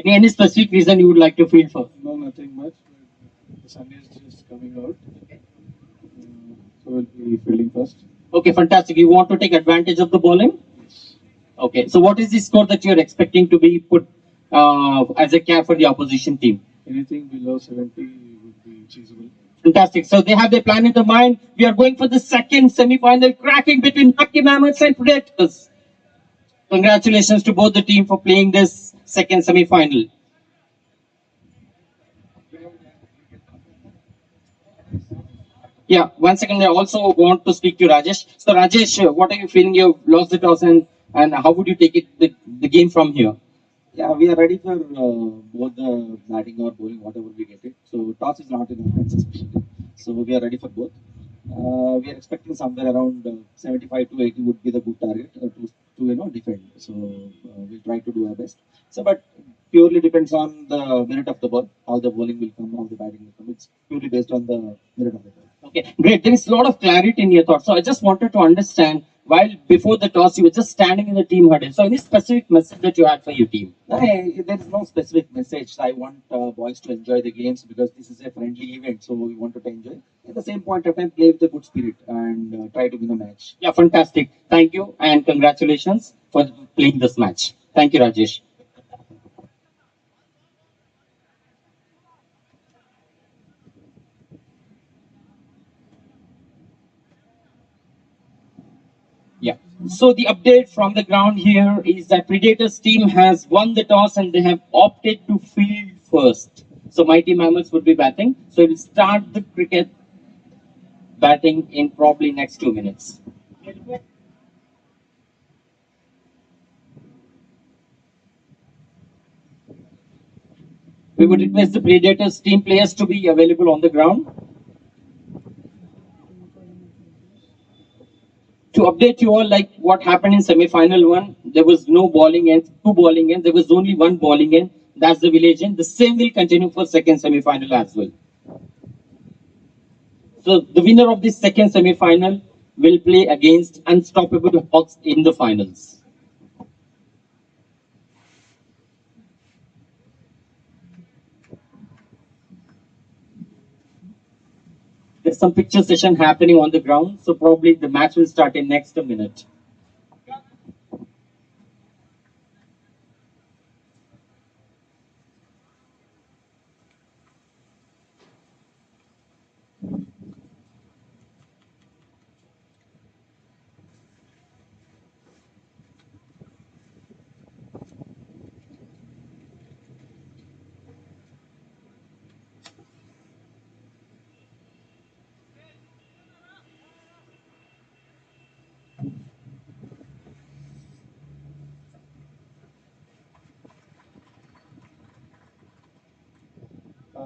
Any specific reason you would like to field for? No, nothing much. The sun is just coming out. So we'll be fielding first. Okay, fantastic. You want to take advantage of the bowling? Yes. Okay, so what is the score that you're expecting to be put as a cap for the opposition team? Anything below 70 would be achievable. Fantastic. So they have their plan in the mind. We are going for the second semi-final cracking between Lucky Mammoths and Predators. Congratulations to both the team for playing this second semi-final. Yeah, one second. I also want to speak to Rajesh. So Rajesh, what are you feeling? You've lost the toss, and how would you take it the game from here? Yeah, we are ready for both the batting or bowling, whatever we get it. So toss is not in our hands especially. So we are ready for both. We are expecting somewhere around 75 to 80 would be the good target to defend. So we'll try to do our best. So but purely depends on the merit of the ball, how the bowling will come, how the batting will come. It's purely based on the merit of the ball. Okay, great. There is a lot of clarity in your thoughts. So I just wanted to understand. While before the toss, you were just standing in the team huddle. So any specific message that you had for your team? There is no specific message. I want boys to enjoy the games because this is a friendly event, so we want to enjoy. At the same point of time, play with a good spirit and try to win a match. Yeah, fantastic. Thank you and congratulations for playing this match. Thank you, Rajesh. Yeah. So the update from the ground here is that Predators team has won the toss and they have opted to field first. So Mighty Mammoths would be batting. So we'll start the cricket batting in probably next 2 minutes. We would request the Predators team players to be available on the ground. To update you all, like what happened in semi-final one, there was no bowling end, two bowling end. There was only one bowling end. That's the village end. The same will continue for second semi-final as well. So the winner of this second semi-final will play against Unstoppable Hawks in the finals. There's some picture session happening on the ground, so probably the match will start in next a minute.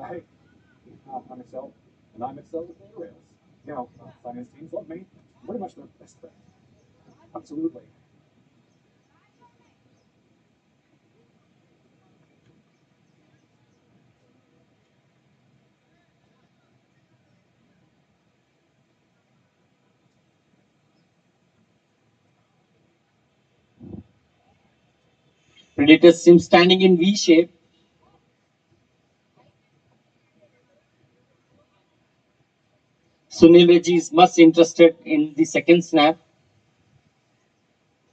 Hey, I'm Excel, and I'm Excel with data rails. You know, finance teams love me. I'm pretty much their best friend. Absolutely. Predators team standing in V shape. Sunil Reggie is much interested in the second snap,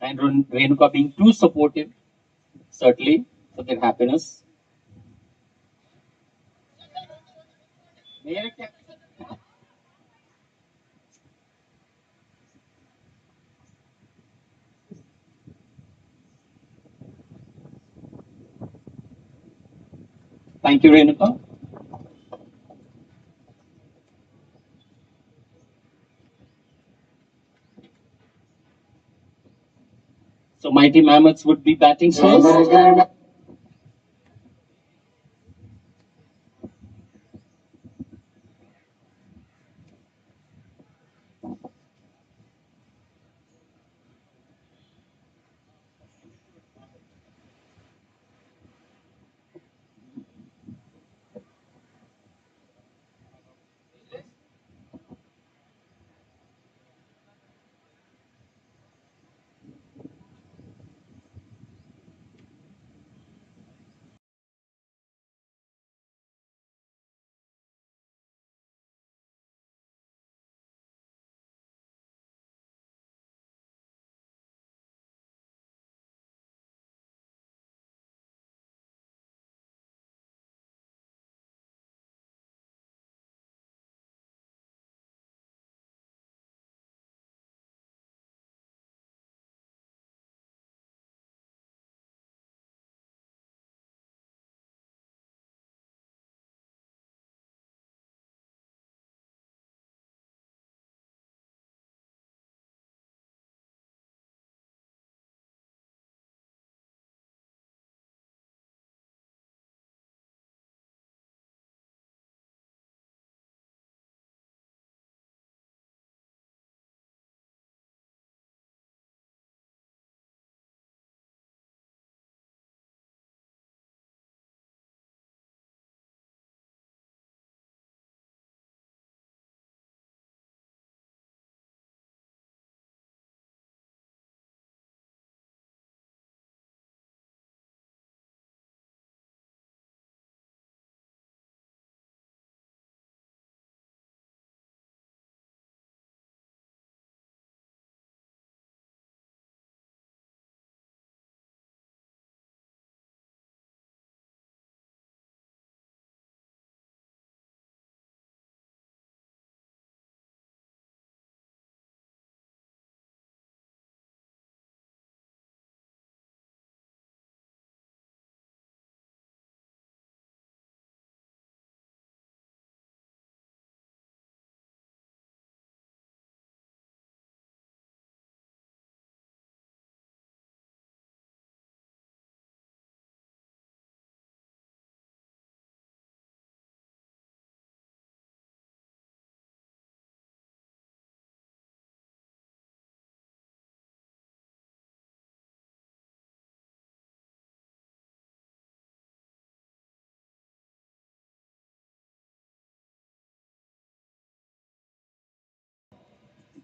and Renuka being too supportive, certainly, for their happiness. Thank you, Renuka. So Mighty Mammoths would be batting first.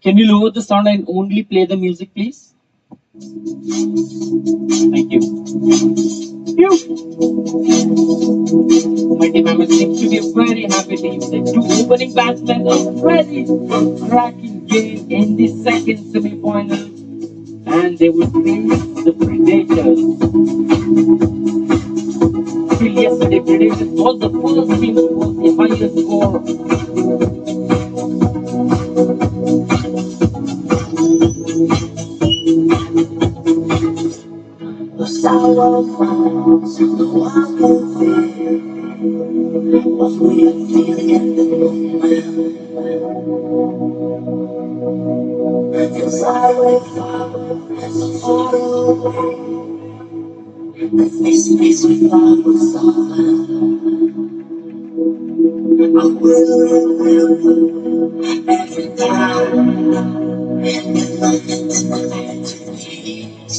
Can you lower the sound and only play the music, please? Thank you. Phew. Mighty Mammoth seems to be a very happy team. The two opening batsmen are ready for cracking game in the second semi-final, and they will face the Predators. Till yesterday, Predators was the first team to post the highest score. The sour clouds, the wild can feel what we are feeling at the moment. Cause I wait so far away. This place we thought was solid. I will remember every time. There's nothing to compare to these.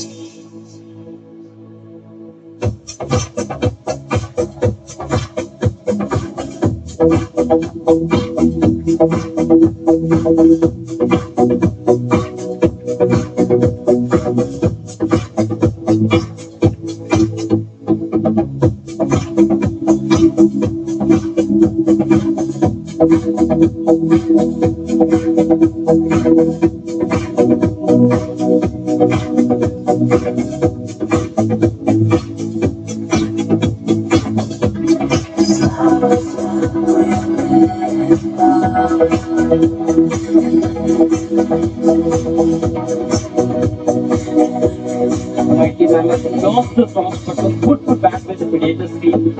Mighty Mammoth lost the toss but was put to bat with the Predators team.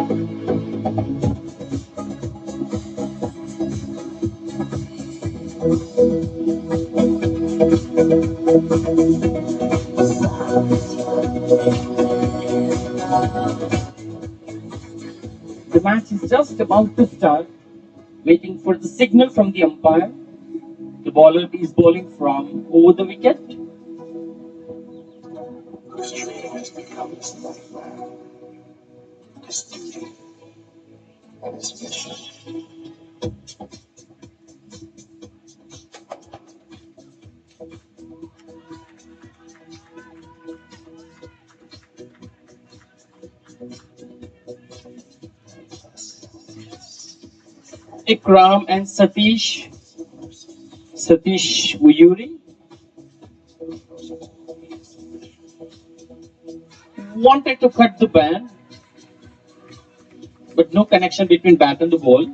The match is just about to start, waiting for the signal from the umpire. The bowler is bowling from over the wicket. Ikram and Satish Uyuri wanted to cut the band, but no connection between bat and the ball.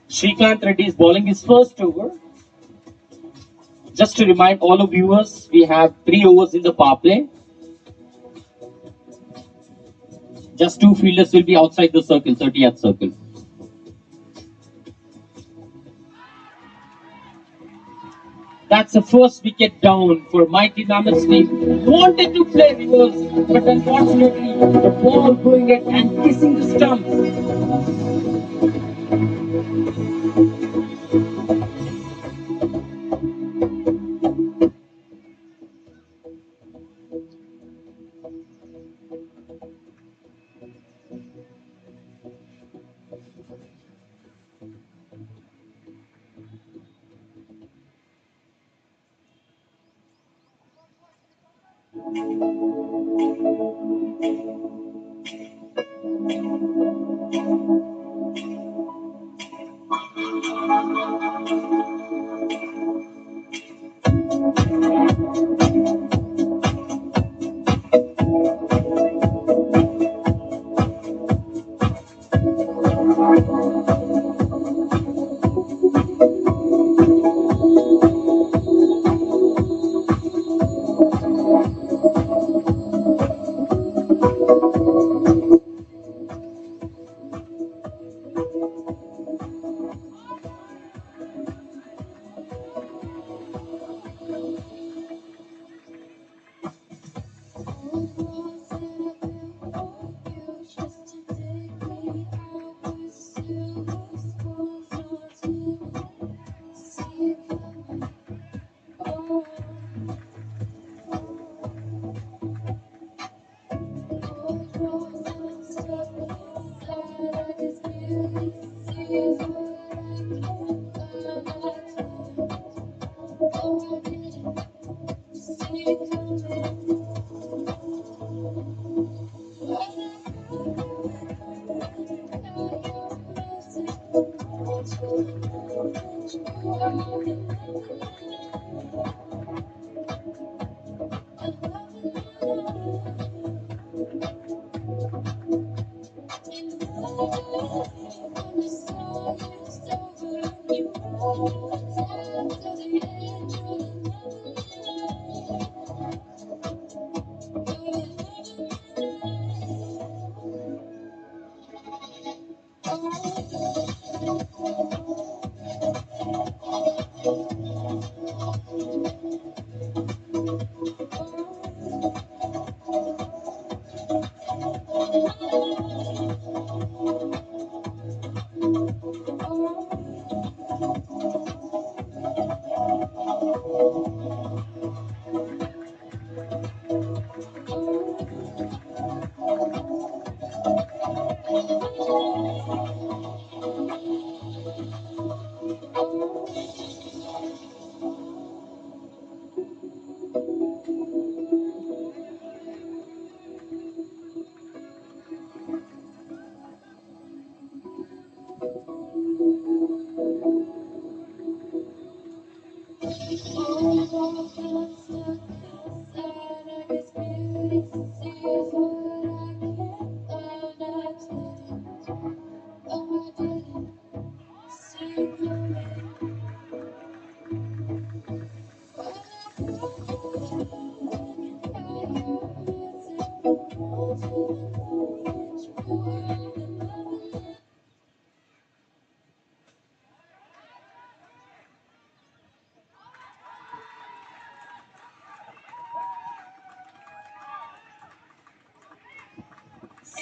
Srikanth Reddy is bowling his first over. Just to remind all of viewers, we have 3 overs in the power play. Just 2 fielders will be outside the circle, 30th circle. That's the first wicket down for Mighty Mammoth's team. Wanted to play reverse, but unfortunately, the ball going at and kissing the stump.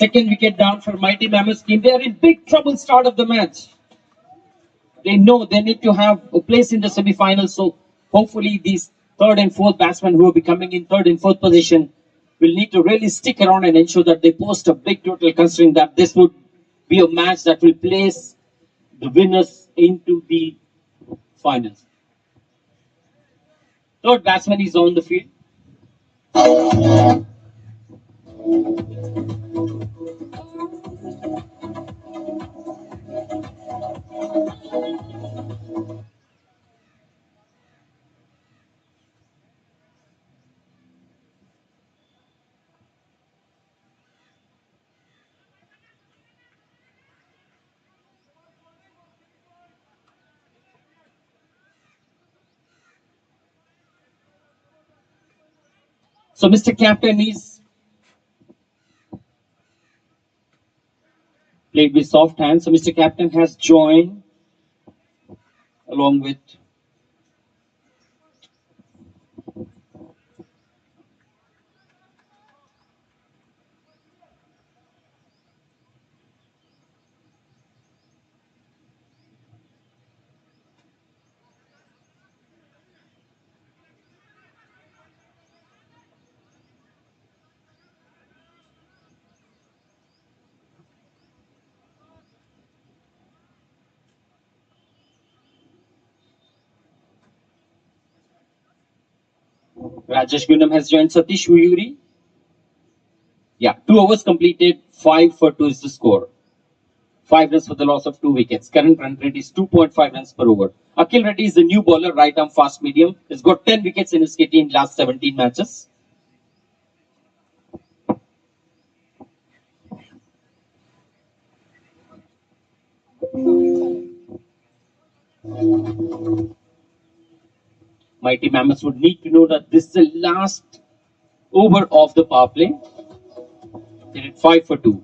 Second wicket down for Mighty Mammoths team. They are in big trouble start of the match. They know they need to have a place in the semi-finals. So hopefully these third and fourth batsmen who will be coming in third and fourth position will need to really stick around and ensure that they post a big total, considering that this would be a match that will place the winners into the finals. Third batsman is on the field. So Mr. Captain is played with soft hands. So Mr. Captain has joined along with Rajesh Gunam has joined Satish Uyuri. Yeah, 2 overs completed, 5 for 2 is the score. 5 runs for the loss of 2 wickets. Current run rate is 2.5 runs per over. Akhil Reddy is the new bowler, right arm fast medium. He's got 10 wickets in his kitty in last 17 matches. Mighty Mammoths would need to know that this is the last over of the power play. They did 5 for 2.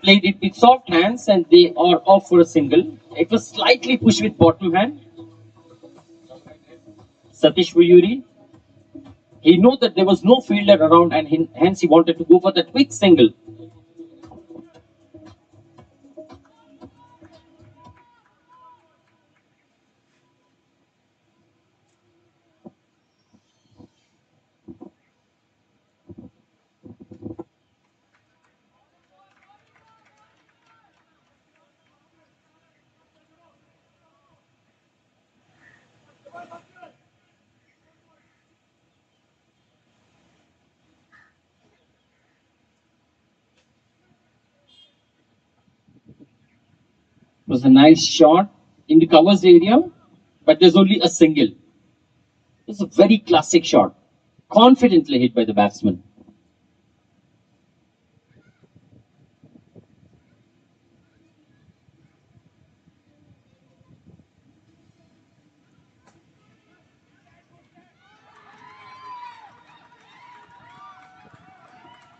Played it with soft hands and they are off for a single. It was slightly pushed with bottom hand. Satish Uyuri, he knew that there was no fielder around and hence he wanted to go for that quick single. was a nice shot in the covers area, but there's only a single. It's a very classic shot, confidently hit by the batsman.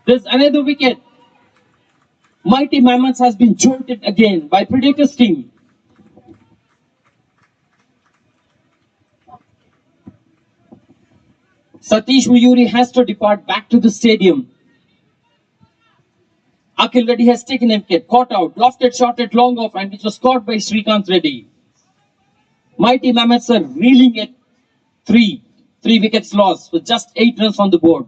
There's another wicket. Mighty Mammoths has been jolted again by Predators team. Satish Mayuri has to depart back to the stadium. Akhil Reddy has taken a wicket, caught out, lofted shot at long off, and which was caught by Srikanth Reddy. Mighty Mammoths are reeling at three wickets lost with just 8 runs on the board.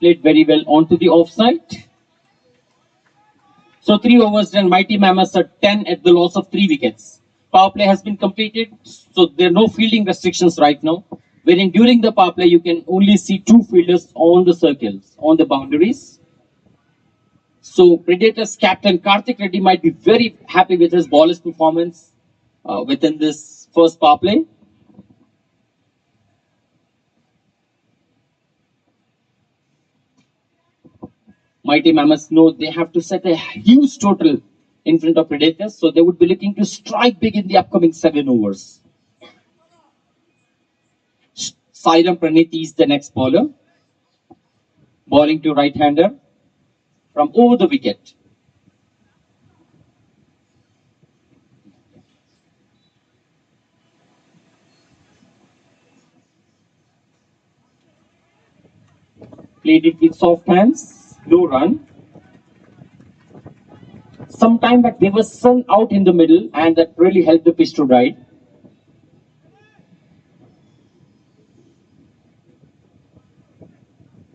Played very well onto the offside. So 3 overs done, Mighty Mammoths are 10 at the loss of 3 wickets. Power play has been completed, so there are no fielding restrictions right now. Wherein during the power play, you can only see 2 fielders on the circles, on the boundaries. So Predators captain Karthik Reddy might be very happy with his bowler's performance within this first power play. Mighty Mammoths know they have to set a huge total in front of Predators, so they would be looking to strike big in the upcoming 7 overs. Sairam Praniti is the next bowler, bowling to right-hander from over the wicket. Played it with soft hands, no run. Sometime back there was sun out in the middle, and that really helped the pitch to ride.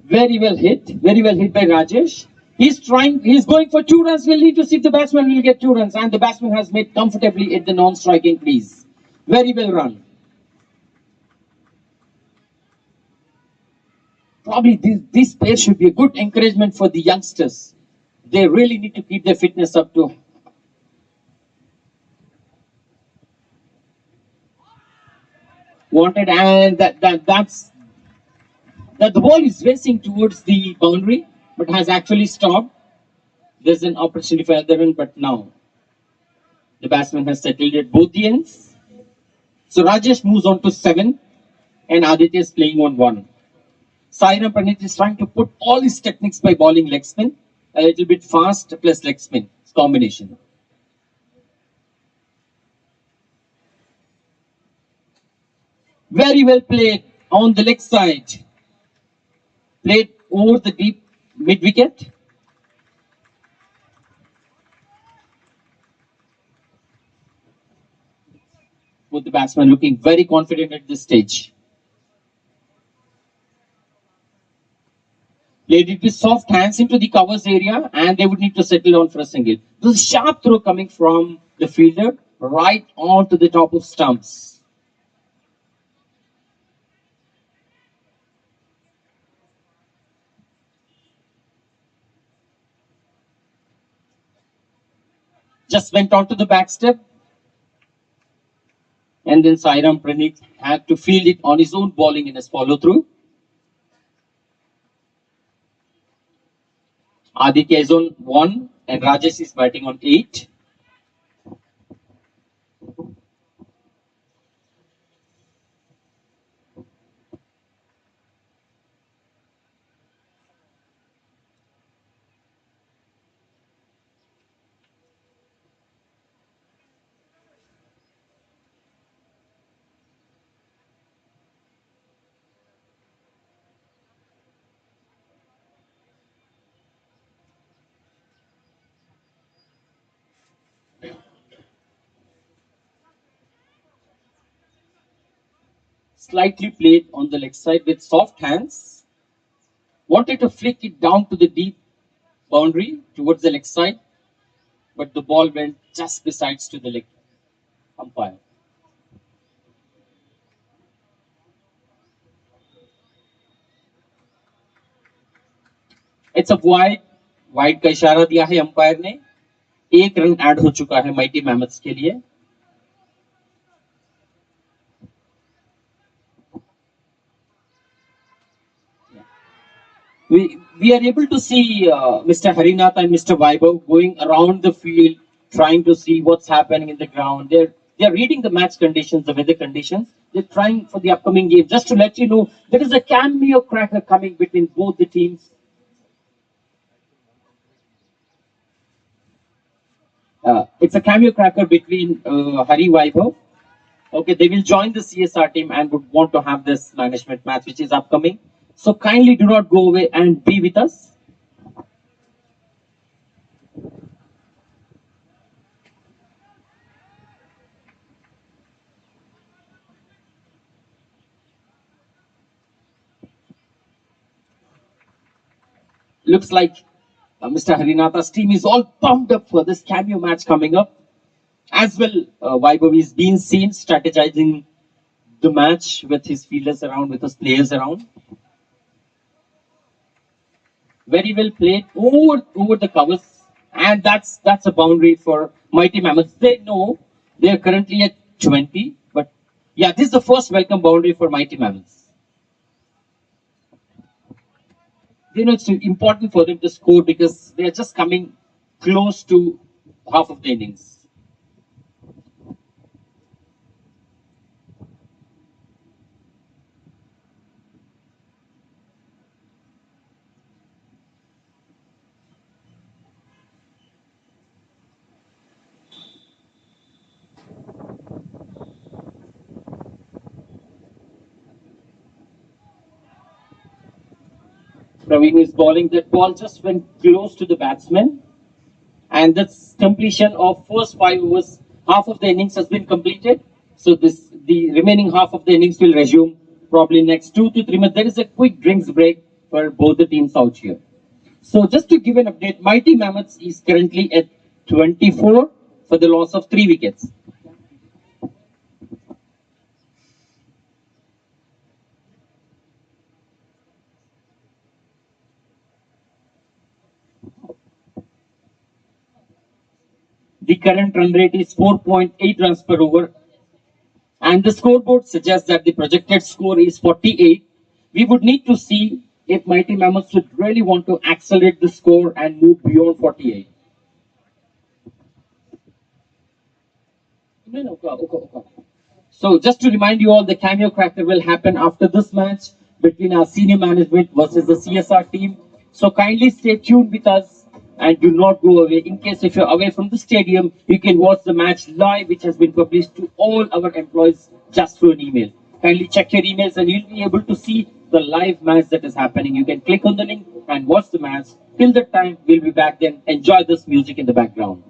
Very well hit by Rajesh. He's going for 2 runs. We'll need to see if the batsman will get 2 runs, and the batsman has made comfortably at the non-striking crease. Very well run. Probably this pair should be a good encouragement for the youngsters. They really need to keep their fitness up to. Wanted, and that's that the ball is racing towards the boundary, but has actually stopped. There's an opportunity for other run, but now the batsman has settled at both the ends. So Rajesh moves on to 7, and Aditya is playing on 1. Sairam Pranit is trying to put all his techniques by bowling leg spin, a little bit fast plus leg spin combination. Very well played on the leg side. Played over the deep mid wicket. Both the batsmen looking very confident at this stage. Played it with soft hands into the covers area, and they would need to settle on for a single. This is a sharp throw coming from the fielder right on to the top of stumps. just went on to the back step. And then Sairam Praneeth had to field it on his own bowling in his follow-through. Aditya is on 1 and Rajesh is batting on 8. Slightly played on the leg side with soft hands. Wanted to flick it down to the deep boundary towards the leg side, but the ball went just besides to the leg umpire. It's a wide का इशारा दिया है umpire ने. 1 run add हो चुका है mighty mammoths के लिए. We are able to see Mr. Harinath and Mr. Vaibhav going around the field, trying to see what's happening in the ground. They're reading the match conditions, the weather conditions. They're trying for the upcoming game. Just to let you know, there is a cameo cracker coming between both the teams. It's a cameo cracker between Hari Vaibhav. Okay, they will join the CSR team and would want to have this management match, which is upcoming. So kindly do not go away and be with us. Looks like Mr. Harinatha's team is all pumped up for this cameo match coming up. As well, Vaibhav is being seen strategizing the match with his fielders around, with his players around. Very well played over the covers, and that's a boundary for Mighty Mammoths. They know they are currently at 20, but yeah, this is the first welcome boundary for Mighty Mammoths. They know it's important for them to score because they are just coming close to half of the innings. Praveen is bowling. That ball just went close to the batsman. And that's completion of first 5 overs. Half of the innings has been completed. So the remaining half of the innings will resume probably next 2 to 3 minutes. There is a quick drinks break for both the teams out here. So just to give an update, Mighty Mammoths is currently at 24 for the loss of 3 wickets. The current run rate is 4.8 runs per over. And the scoreboard suggests that the projected score is 48. We would need to see if Mighty Mammoths would really want to accelerate the score and move beyond 48. No, okay. So just to remind you all, the cameo cracker will happen after this match between our senior management versus the CSR team. So kindly stay tuned with us and do not go away. In case if you're away from the stadium, you can watch the match live, which has been published to all our employees just through an email. Kindly check your emails and you'll be able to see the live match that is happening. You can click on the link and watch the match. Till that time, we'll be back then. Enjoy this music in the background.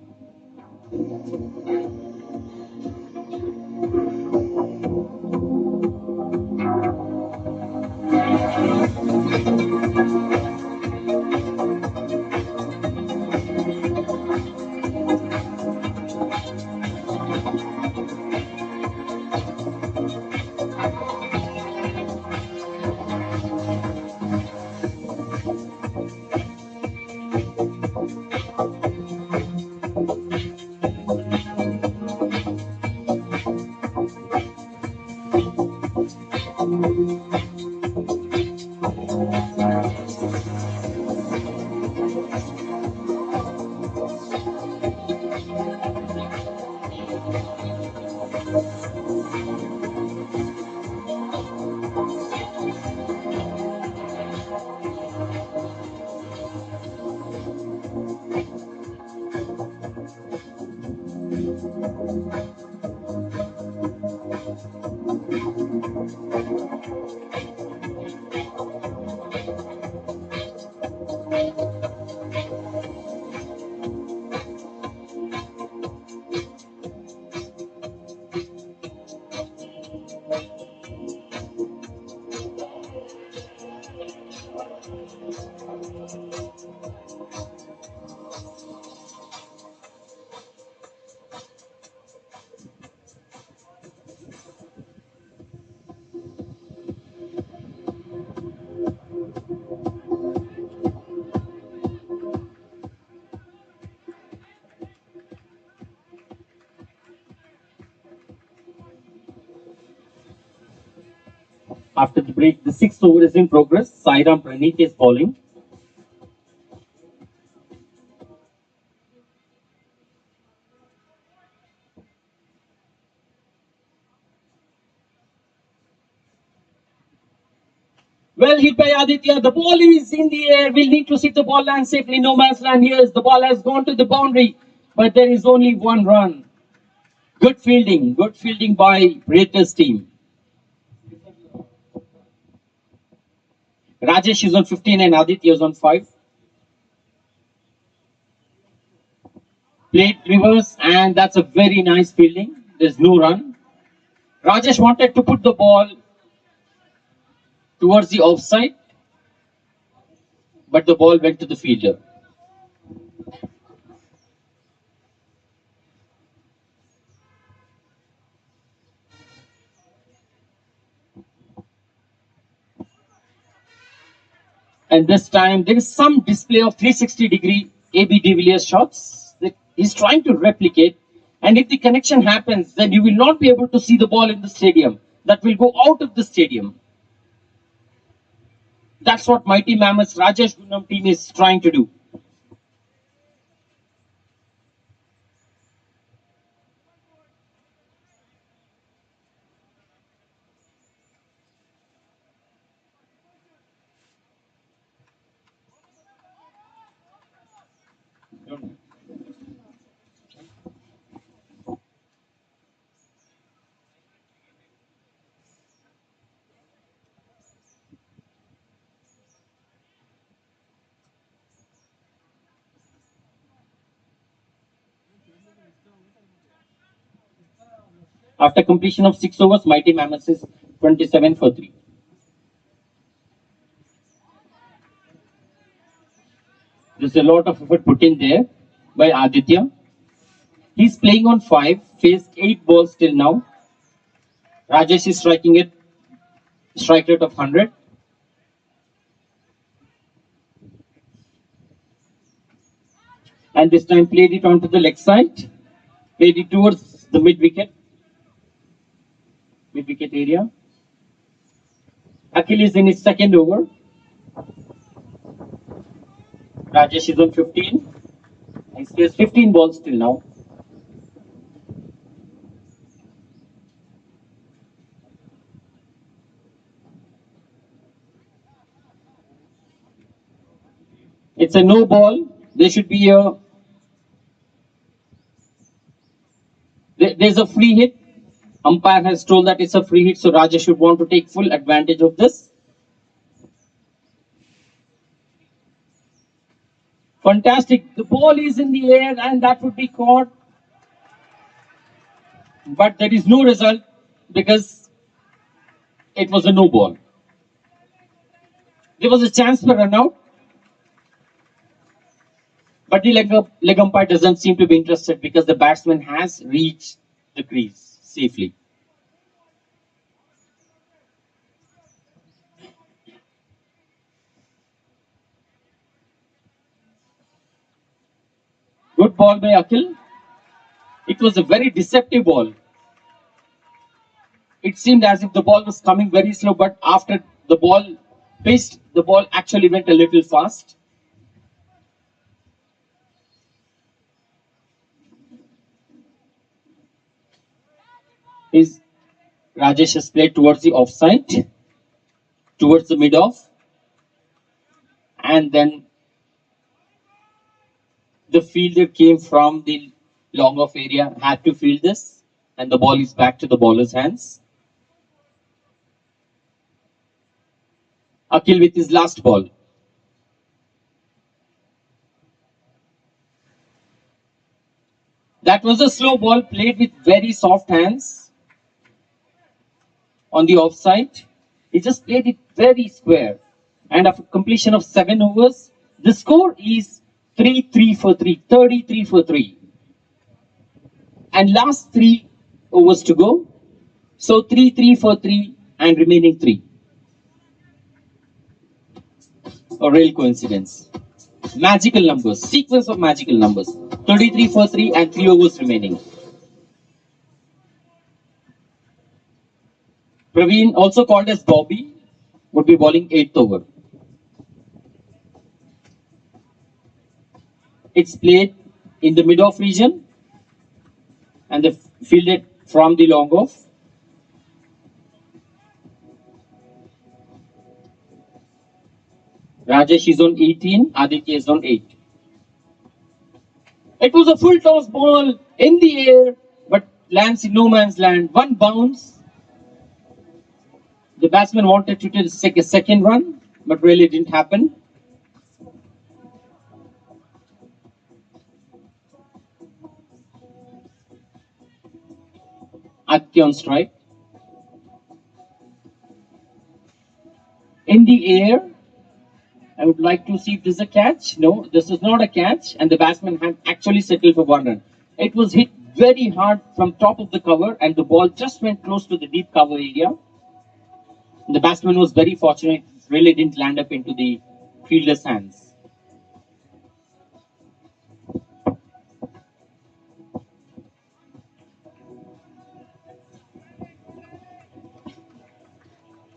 After the break, the sixth over is in progress. Sairam Praneeth is bowling. Well hit by Aditya. The ball is in the air. We'll need to see the ball land safely. No man's land here. The ball has gone to the boundary, but there is only one run. Good fielding. Good fielding by Predator's team. Rajesh is on 15 and Aditya is on 5. Played reverse, and that's a very nice fielding. There's no run. Rajesh wanted to put the ball towards the offside, but the ball went to the fielder. And this time there is some display of 360-degree AB de Villiers shots that he's trying to replicate. And if the connection happens, then you will not be able to see the ball in the stadium. That will go out of the stadium. That's what Mighty Mammoths Rajesh Gunnam team is trying to do. After completion of 6 overs, Mighty Mammoths is 27 for 3. There's a lot of effort put in there by Aditya. He's playing on 5, faced 8 balls till now. Rajesh is striking it, strike rate of 100. And this time played it onto the leg side, played it towards the mid-wicket area. Akhil is in his second over. Rajesh is on 15. He plays 15 balls till now. It's a no ball. There should be a. There's a free hit. Umpire has told that it's a free hit, so Rajesh should want to take full advantage of this. Fantastic. The ball is in the air and that would be caught. But there is no result because it was a no ball. There was a chance for run out. But the leg umpire doesn't seem to be interested because the batsman has reached the crease safely. Good ball by Akhil. It was a very deceptive ball. it seemed as if the ball was coming very slow, but after the ball pitched, the ball actually went a little fast. Is Rajesh has played towards the offside, towards the mid-off, and then the fielder came from the long-off area, had to field this, and the ball is back to the bowler's hands. Akhil with his last ball. That was a slow ball played with very soft hands on the offside. He just played it very square. And after completion of 7 overs, the score is 3-3 for 3, 33 for 3. And last 3 overs to go. So 3-3 for 3 and remaining 3. A real coincidence. Magical numbers, sequence of magical numbers. 33 for 3 and 3 overs remaining. Praveen, also called as Bobby, would be bowling 8th over. It's played in the mid-off region and fielded from the long-off. Rajesh is on 18, Aditya is on 8. It was a full toss ball in the air, but lands in no man's land. One bounce. The batsman wanted to take a second run, but really didn't happen. Aditya on strike. In the air, I would like to see if this is a catch. No, this is not a catch, and the batsman had actually settled for 1 run. It was hit very hard from top of the cover, and the ball just went close to the deep cover area. The batsman was very fortunate; it really didn't land up into the fielder's hands.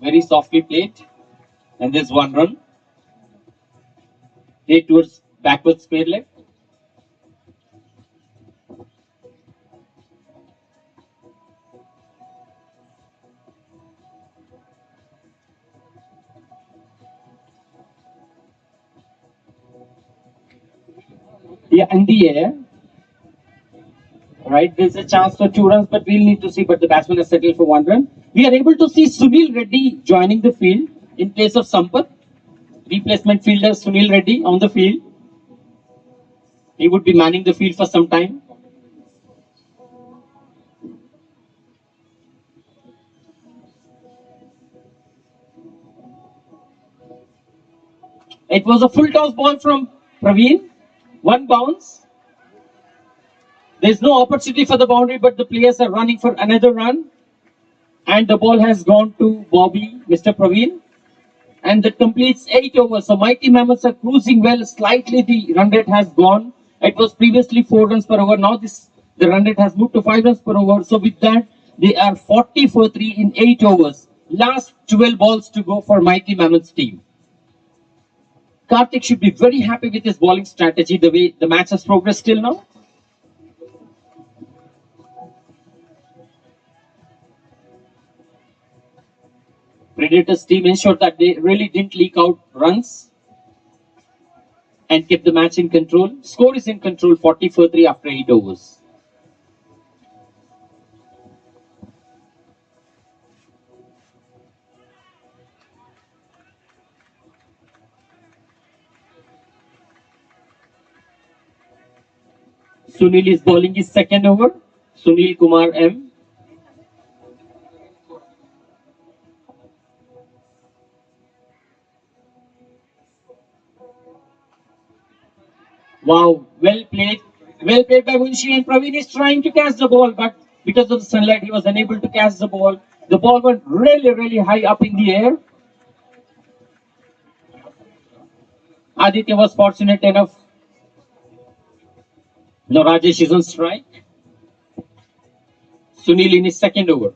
Very softly played, and there's 1 run. Hit towards backward square leg. Yeah, in the air. Right, there's a chance for 2 runs, but we'll need to see. But the batsman has settled for 1 run. We are able to see Sunil Reddy joining the field in place of Sampath. Replacement fielder Sunil Reddy on the field. He would be manning the field for some time. It was a full toss ball from Praveen. 1 bounce. There's no opportunity for the boundary, but the players are running for another run. And the ball has gone to Bobby, Mr. Praveen. And that completes 8 overs. So Mighty Mammoths are cruising well. Slightly the run rate has gone. It was previously 4 runs per over. Now the run rate has moved to 5 runs per over. So with that, they are 40 for 3 in 8 overs. Last 12 balls to go for Mighty Mammoths team. Karthik should be very happy with his bowling strategy, the way the match has progressed till now. Predators team ensured that they really didn't leak out runs and kept the match in control. Score is in control, 40 for 3 after 8 overs. Sunil is bowling his second over. Sunil Kumar M. Wow, well played. Well played by Munshi, and Praveen is trying to catch the ball, but because of the sunlight, he was unable to catch the ball. The ball went really, really high up in the air. Aditya was fortunate enough. Now Rajesh is on strike. Sunil in his second over.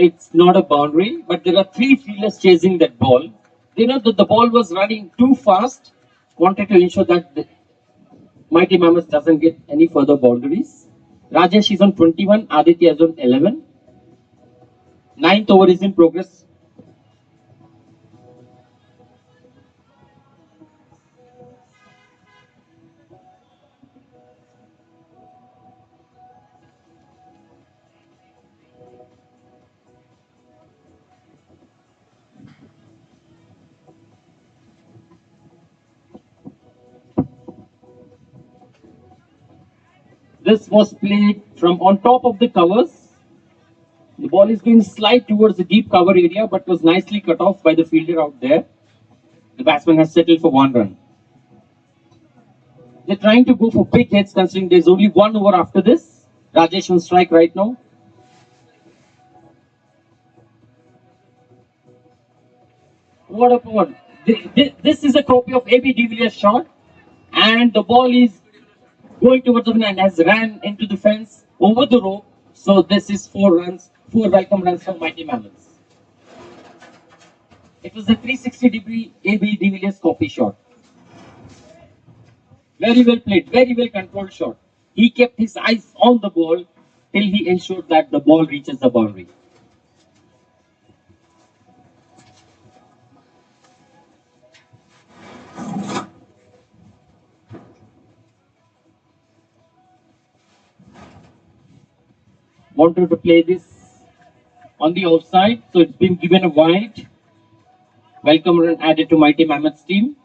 it's not a boundary, but there are three fielders chasing that ball. They know that the ball was running too fast, wanted to ensure that the Mighty Mammoth doesn't get any further boundaries. Rajesh is on 21, Aditya is on 11. Ninth over is in progress. This was played from on top of the covers. The ball is going to slide towards the deep cover area, but was nicely cut off by the fielder out there. The batsman has settled for 1 run. They're trying to go for big hits, considering there's only 1 over after this. Rajesh on strike right now. What a ball. This is a copy of AB de Villiers' shot, and the ball is going towards the and has ran into the fence over the rope. So this is 4 runs, 4 welcome runs for Mighty Mammoths. It was a 360-degree AB de Villiers copy shot. Very well played, very well controlled shot. He kept his eyes on the ball till he ensured that the ball reaches the boundary. Wanted to play this on the outside, so it's been given a wide. Welcome run added to Mighty Mammoth's team.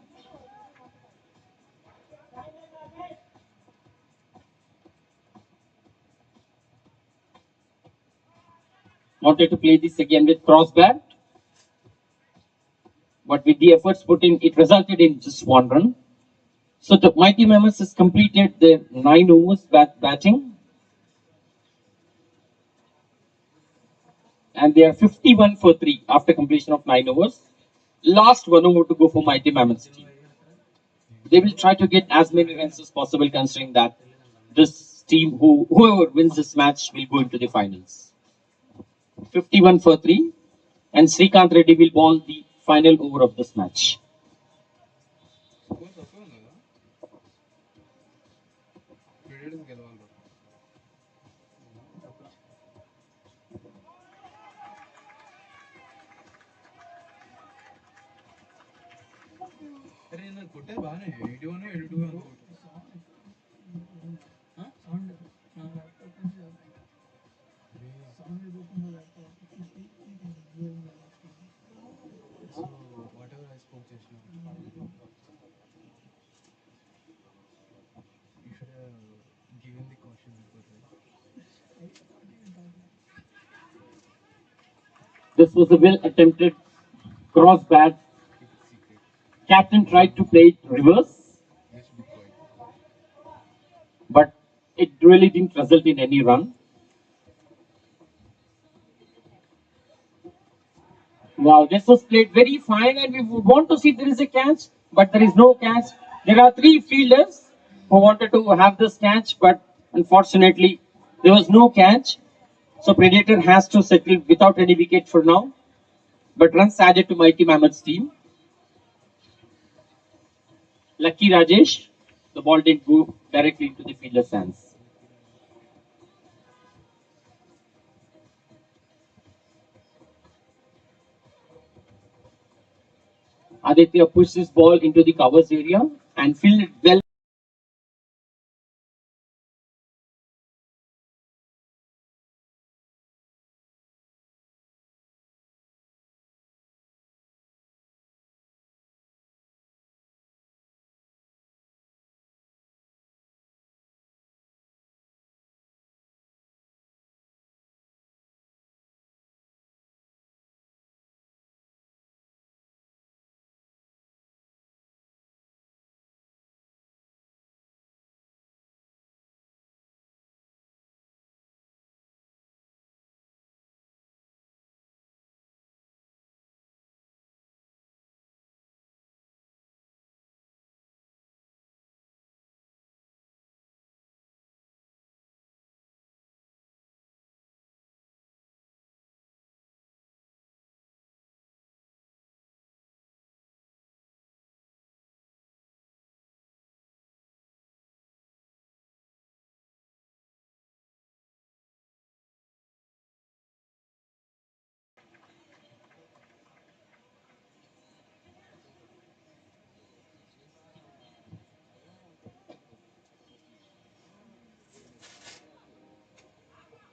Wanted to play this again with cross bat, but with the efforts put in, it resulted in just 1 run. So the Mighty Mammoths has completed their 9 overs batting, and they are 51 for 3 after completion of 9 overs. Last 1 over to go for Mighty Mammoths team. They will try to get as many runs as possible, considering that this team, whoever wins this match, will go into the finals. 51 for 3, and Srikanth Reddy will bowl the final over of this match. This was a well attempted cross bat. Captain tried to play it reverse, but it really didn't result in any run. Wow, this was played very fine, and we would want to see if there is a catch, but there is no catch. There are three fielders who wanted to have this catch, but unfortunately, there was no catch. So Predator has to settle without any wicket for now. But runs added to Mighty Mammoth's team. Lucky Rajesh, the ball didn't go directly into the fielder's hands. Aditya pushed his ball into the covers area and fielded well.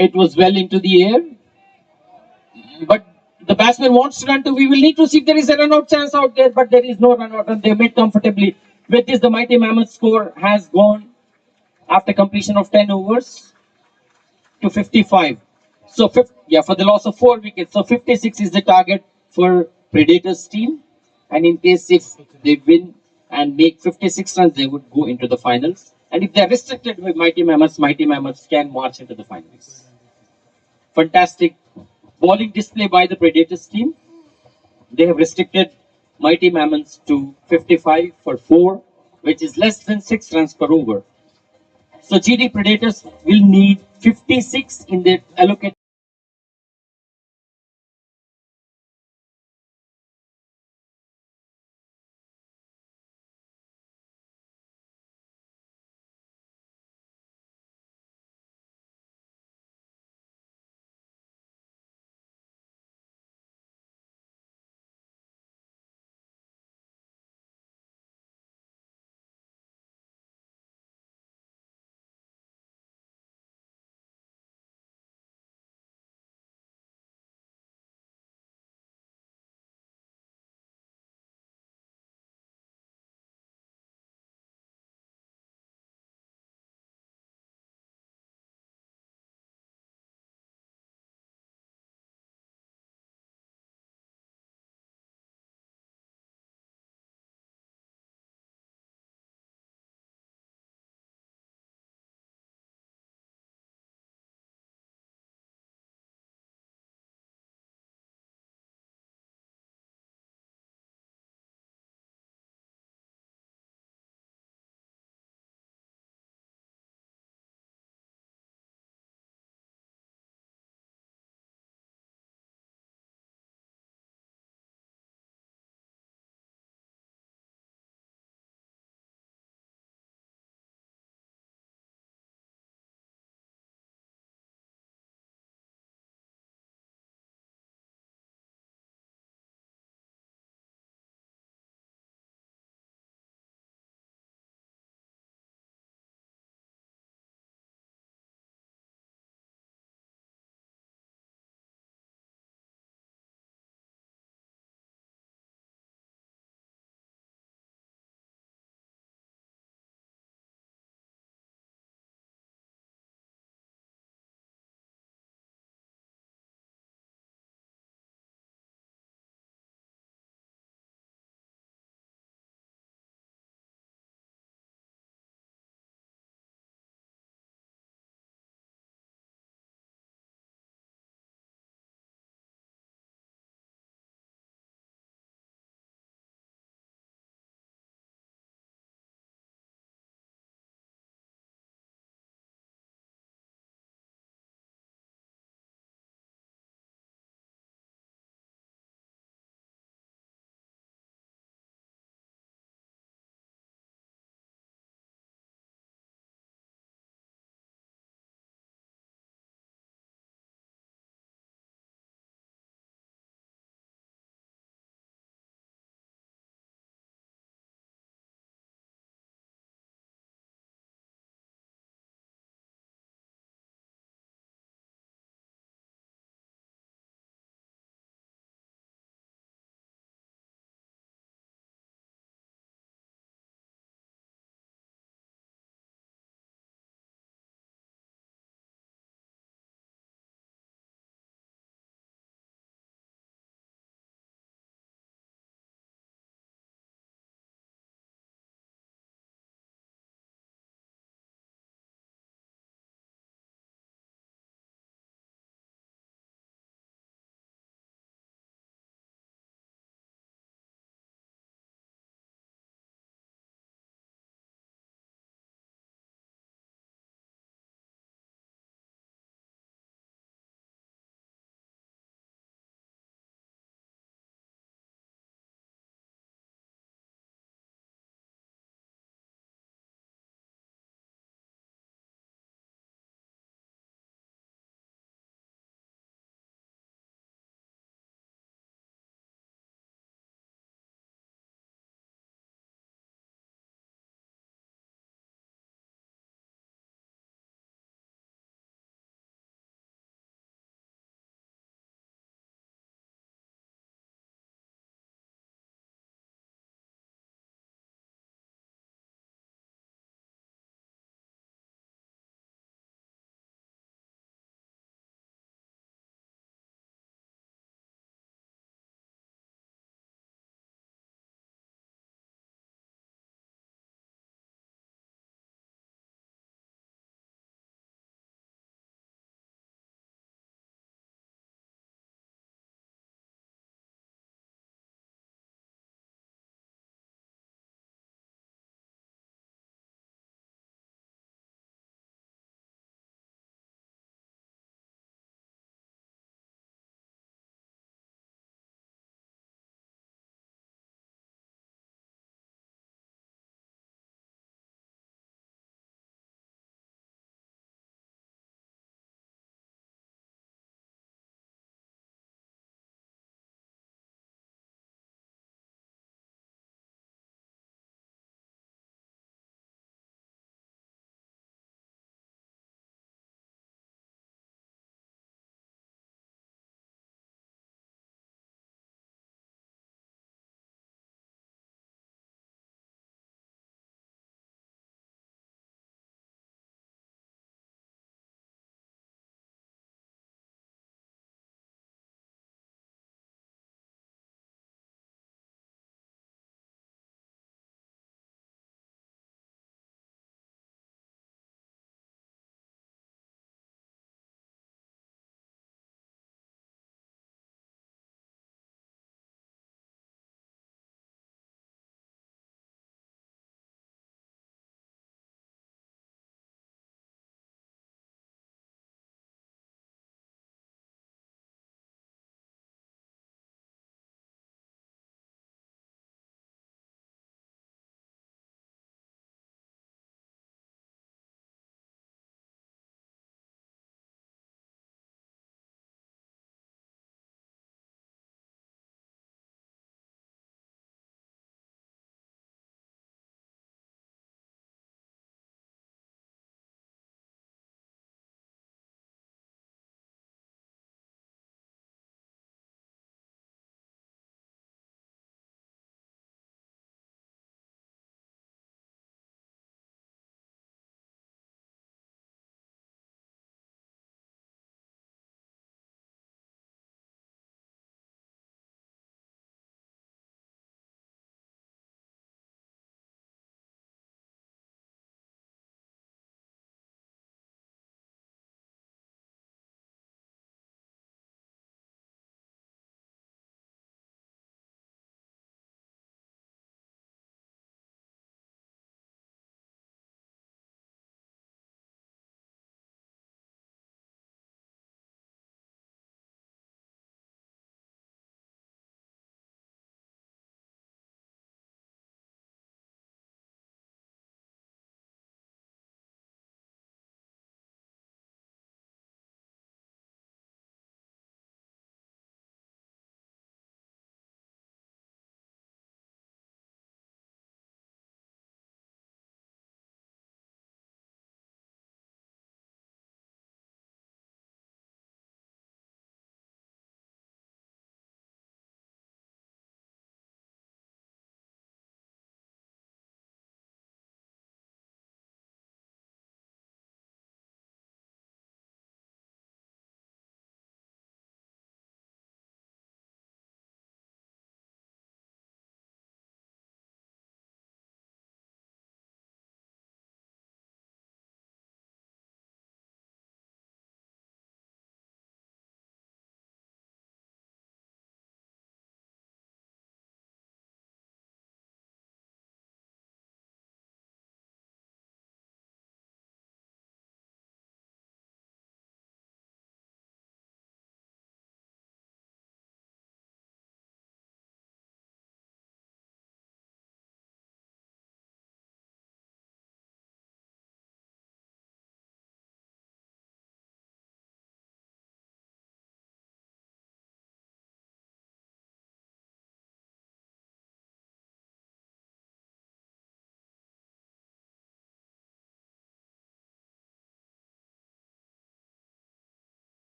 It was well into the air, but the batsman wants to run to. We will need to see if there is a run out chance out there, but there is no run out, and they made comfortably. With this, the mighty mammoth score has gone after completion of 10 overs to 55. So, yeah, for the loss of 4 wickets. So, 56 is the target for Predators team. And in case if they win and make 56 runs, they would go into the finals. And if they're restricted with Mighty Mammoths can march into the finals. Fantastic bowling display by the Predators team. They have restricted Mighty Mammoths to 55 for 4, which is less than 6 runs per over. So GD Predators will need 56 in their allocated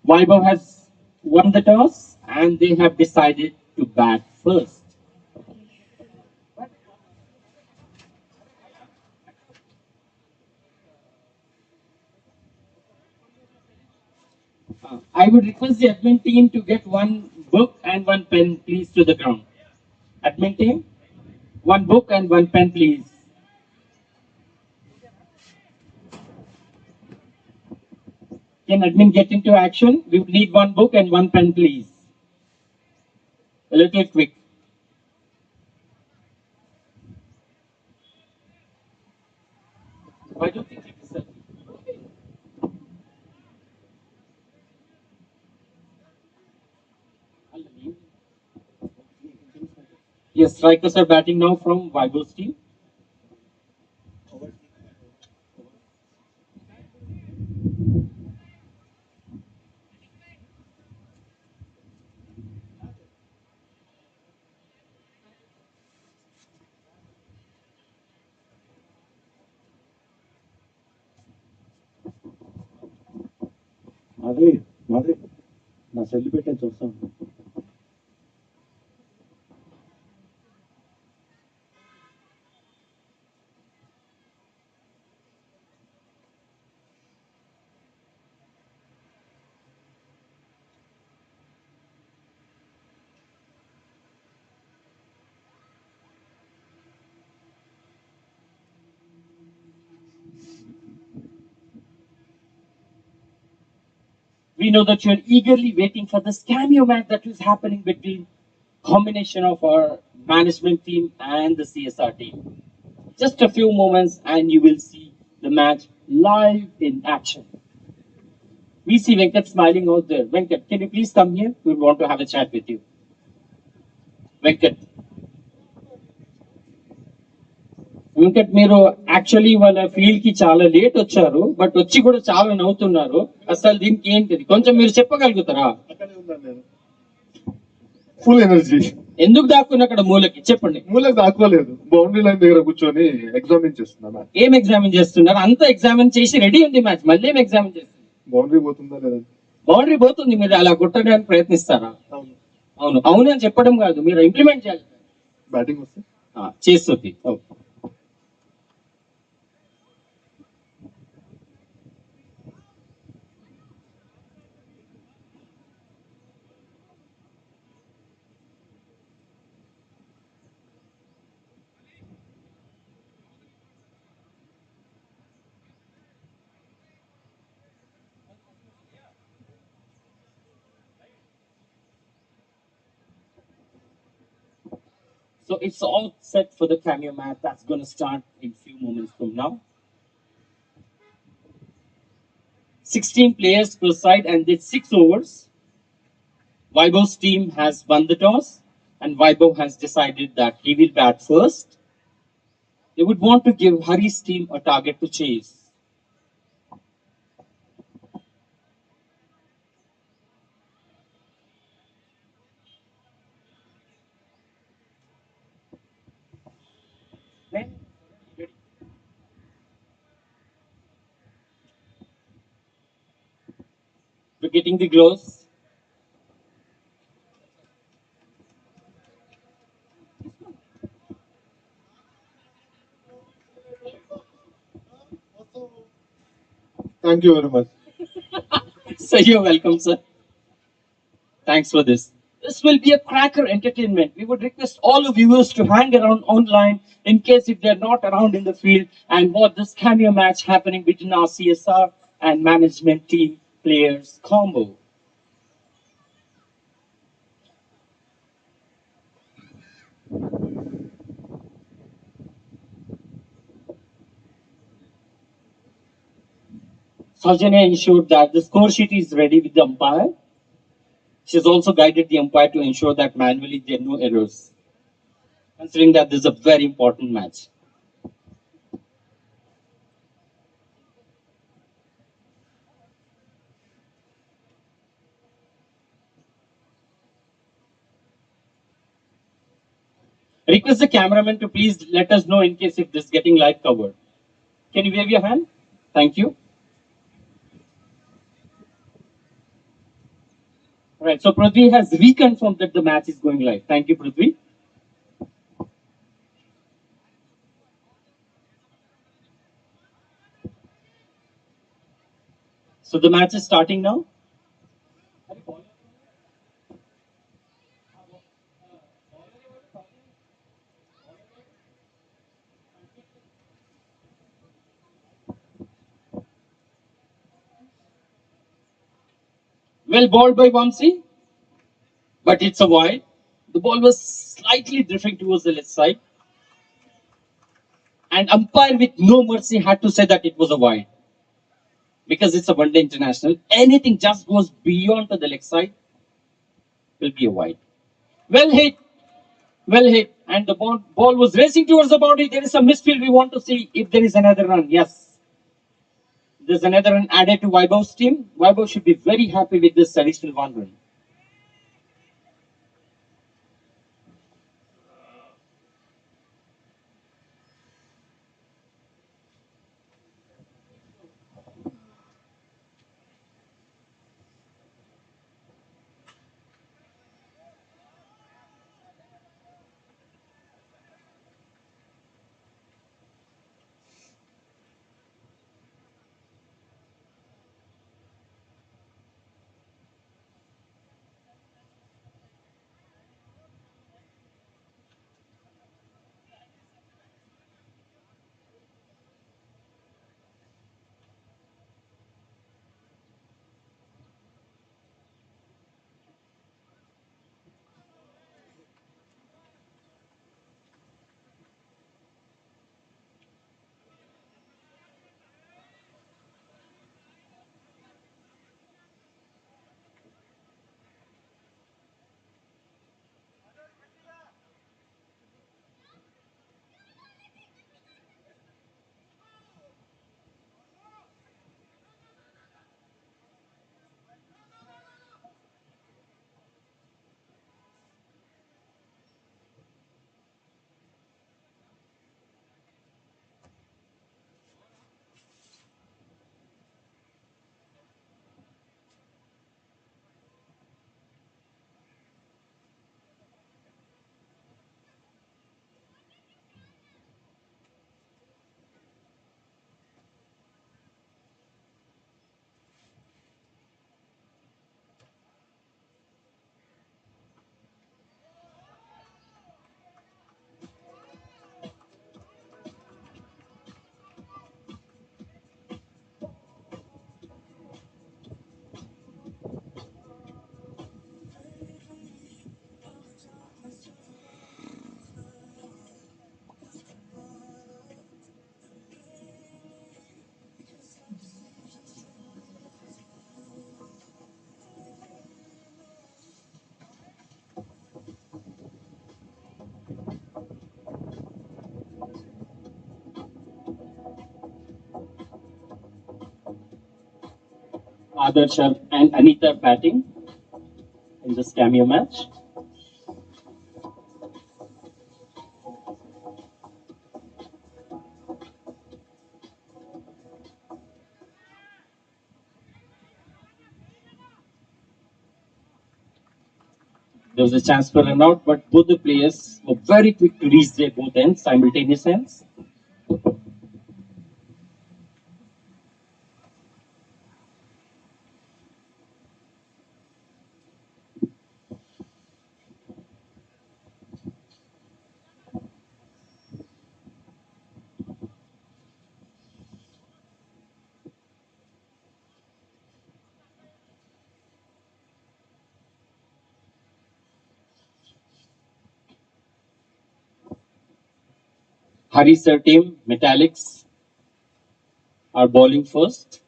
Vaibhav has won the toss and they have decided to bat first. I would request the admin team to get one book and one pen, please, to the ground. Admin team, one book and one pen, please. Can admin get into action? We would need one book and one pen, please. A little quick. Why don't you take a selfie? Yes, strikers are batting now from Vaibhav's team. మాదే నా cell పెట్టే చూస్తాను. We know that you're eagerly waiting for this cameo match that is happening between combination of our management team and the CSR team. Just a few moments and you will see the match live in action. We see Venkat smiling out there. Venkat, can you please come here? We want to have a chat with you. Venkat. Venkat మీరు actually వాళ్ళ field కి చాలా late వచ్చారు but వచ్చి కూడా చాలా నవ్వుతున్నారు అసలు దీనికి ఏంటిది కొంచెం మీరు చెప్పగలుగుతారా ఫుల్ ఎనర్జీ ఎందుకు దాక్కుని అక్కడ మూలకి చెప్పండి మూలకు దాక్కోలేదు బౌండరీ లైన్ దగ్గర కూర్చొని ఎగ్జామిన్ చేస్తున్నా ఏం ఎగ్జామిన్ చేస్తున్నారు అంతా ఎగ్జామిన్ చేసి రెడీ ఉంది మ్యాచ్ మళ్ళీ ఏం ఎగ్జామిన్ చేస్తున్నారు బౌండరీ పోతుందా లేదా బౌండరీ పోతుంది మీరు అలా కొట్టడానికి ప్రయత్నిస్తారా అవును అవును అవును అని చెప్పడం కాదు మీరు ఇంప్లిమెంట్ చేయాలి బ్యాటింగ్ వస్తే చేస్తుంది So it's all set for the cameo match that's going to start in few moments from now. 16 players per side and it's 6 overs. Vaibhav's team has won the toss and Vaibhav has decided that he will bat first. They would want to give Hari's team a target to chase. We're getting the gloves. Thank you very much So you're welcome, sir. Thanks for this. This will be a cracker entertainment. We would request all the viewers to hang around online in case if they're not around in the field and watch this cameo match happening between our CSR and management team players combo. Saujanya ensured that the score sheet is ready with the umpire. She has also guided the umpire to ensure that manually there are no errors, considering that this is a very important match. Request the cameraman to please let us know in case if this is getting live covered. Can you wave your hand? Thank you. Right. So Prithvi has reconfirmed that the match is going live. Thank you, Prithvi. So the match is starting now. Well balled by Vamsi, but it's a wide. The ball was slightly drifting towards the left side, and umpire with no mercy had to say that it was a wide because it's a one-day international. Anything just goes beyond to the left side will be a wide. Well hit, well hit, and the ball was racing towards the boundary. There is a misfield. We want to see if there is another run. Yes, there's another run added to Vaibhav's team. Vaibhav should be very happy with this additional one run. Adarsh and Anita batting in this cameo match. There was a chance for run out, but both the players were very quick to reach their both ends, simultaneous ends. Hari sir team, Metallics, are bowling first.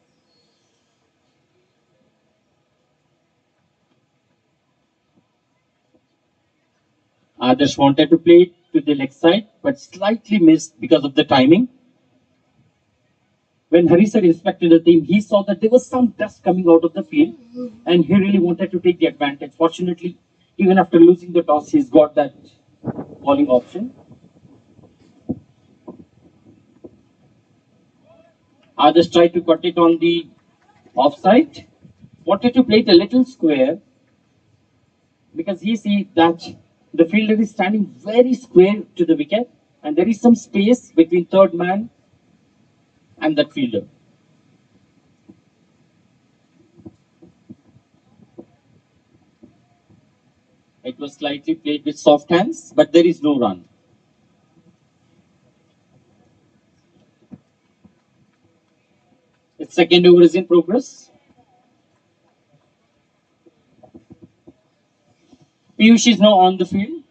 Adarsh wanted to play it to the leg side, but slightly missed because of the timing. When Hari sir inspected the team, he saw that there was some dust coming out of the field, and he really wanted to take the advantage. Fortunately, even after losing the toss, he's got that bowling option. Others tried to cut it on the offside. Wanted to play it a little square, because he sees that the fielder is standing very square to the wicket and there is some space between third man and that fielder. It was slightly played with soft hands, but there is no run. Its second over is in progress. Piyush is now on the field.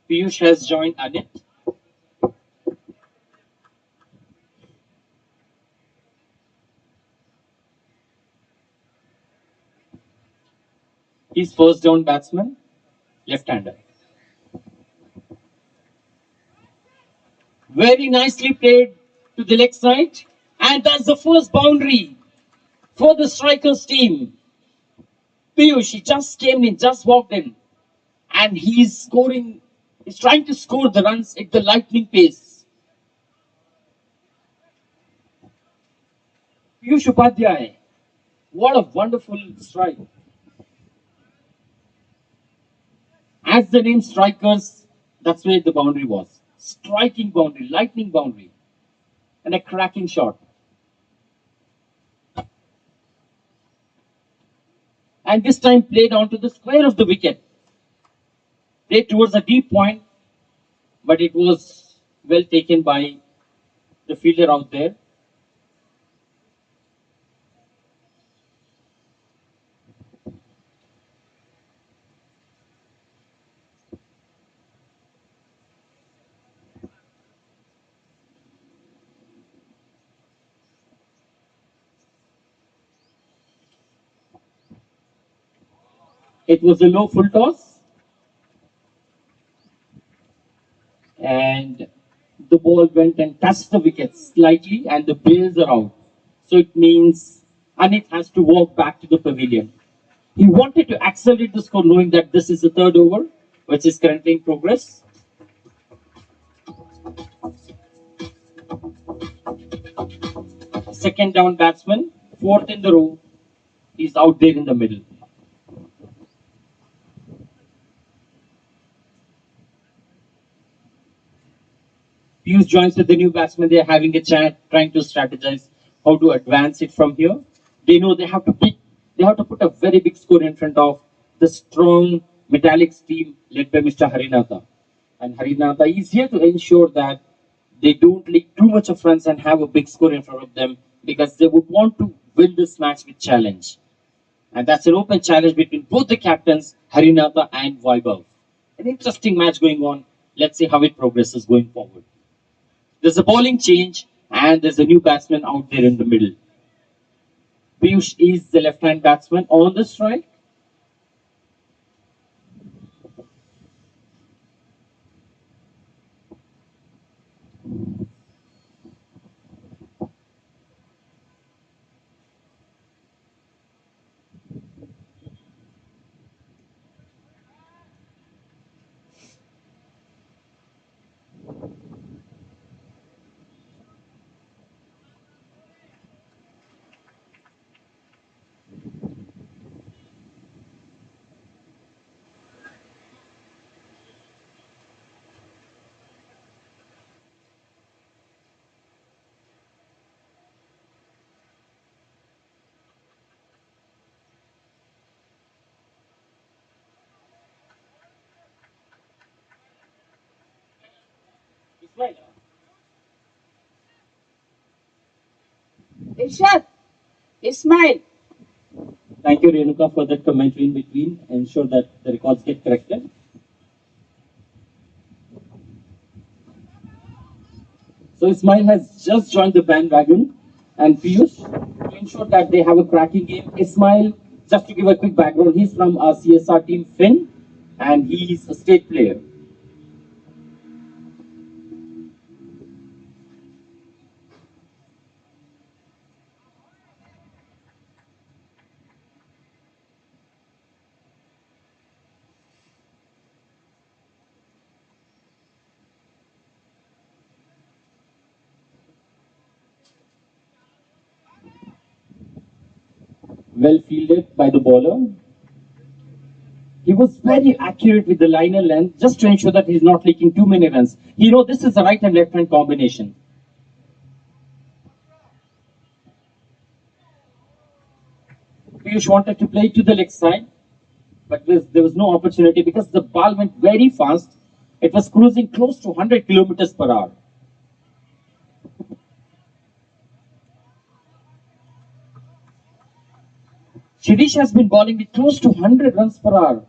Piyush has joined Adit. He's first down batsman, left-hander. Very nicely played to the leg side. And that's the first boundary for the strikers team. Piyush, he just came in, just walked in. And he's scoring, he's trying to score the runs at the lightning pace. Piyush Upadhyay, what a wonderful strike. As the name strikers, that's where the boundary was. Striking boundary, lightning boundary, and a cracking shot. And this time played onto the square of the wicket. Played towards a deep point, but it was well taken by the fielder out there. It was a low full toss, and the ball went and touched the wicket slightly, and the bails are out. So it means Anit has to walk back to the pavilion. He wanted to accelerate the score, knowing that this is the third over, which is currently in progress. Second down batsman, fourth in the row, is out there in the middle. Piyush joins with the new batsman. They're having a chat, trying to strategize how to advance it from here. They know they have to put a very big score in front of the strong Metallics team led by Mr. Harinatha. And Harinatha is here to ensure that they don't leak too much of runs and have a big score in front of them because they would want to win this match with challenge. And that's an open challenge between both the captains, Harinatha and Vaibhav. An interesting match going on. Let's see how it progresses going forward. There's a bowling change, and there's a new batsman out there in the middle. Piyush is the left-hand batsman on the strike. Ismail. Irshad, Ismail, Thank you, Renuka, for that commentary in between. Ensure that the records get corrected. So Ismail has just joined the bandwagon, and Piyush, to ensure that they have a cracking game. Ismail, just to give a quick background, he's from our CSR team, Finn, and he's a state player. well fielded by the bowler. He was very accurate with the liner length just to ensure that he's not leaking too many runs. You know, this is the right and left hand combination. Piyush wanted to play to the leg side, but there was no opportunity because the ball went very fast. It was cruising close to 100 kilometers per hour. Shirish has been bowling with close to 100 runs per hour.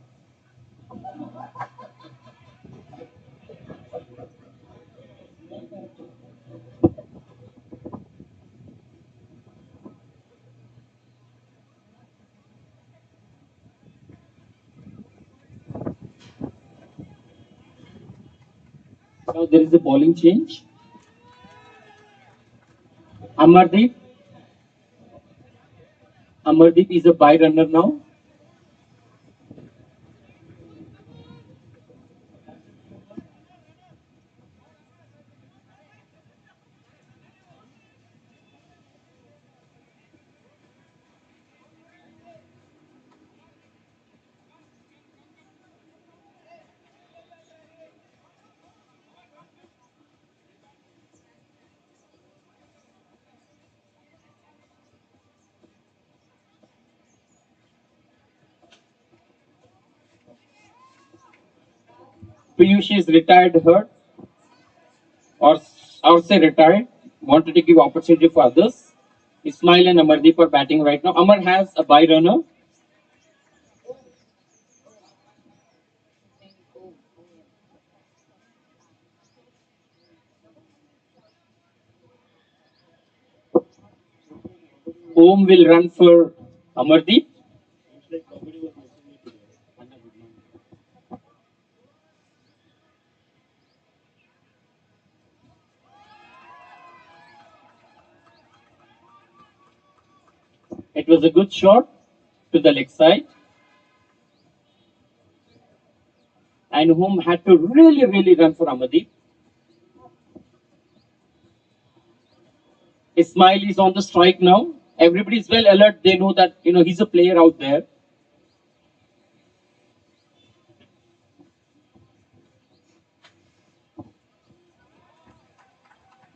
Now there is a bowling change. Amardeep. Amardeep is a by runner now. Piyush is retired hurt or say retired. Wanted to give opportunity for others. Ismail and Amardeep are batting right now. Amar has a by runner. Om will run for Amardeep. It was a good shot to the leg side. And Om had to really run for Amardeep. Ismail is on the strike now. Everybody is well alert. They know that he's a player out there.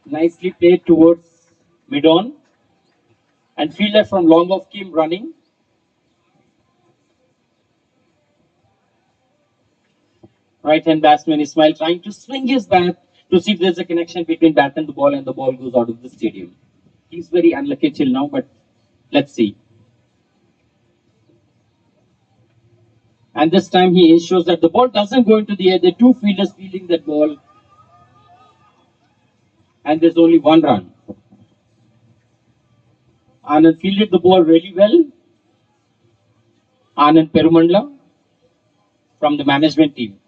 Nicely played towards mid-on. And fielder from long off came running. Right-hand batsman Ismail trying to swing his bat to see if there's a connection between bat and the ball goes out of the stadium. He's very unlucky till now, but let's see. And this time he ensures that the ball doesn't go into the air. There are two fielders fielding that ball. And there's only one run. Anand fielded the ball really well. Anand Perumandla from the management team.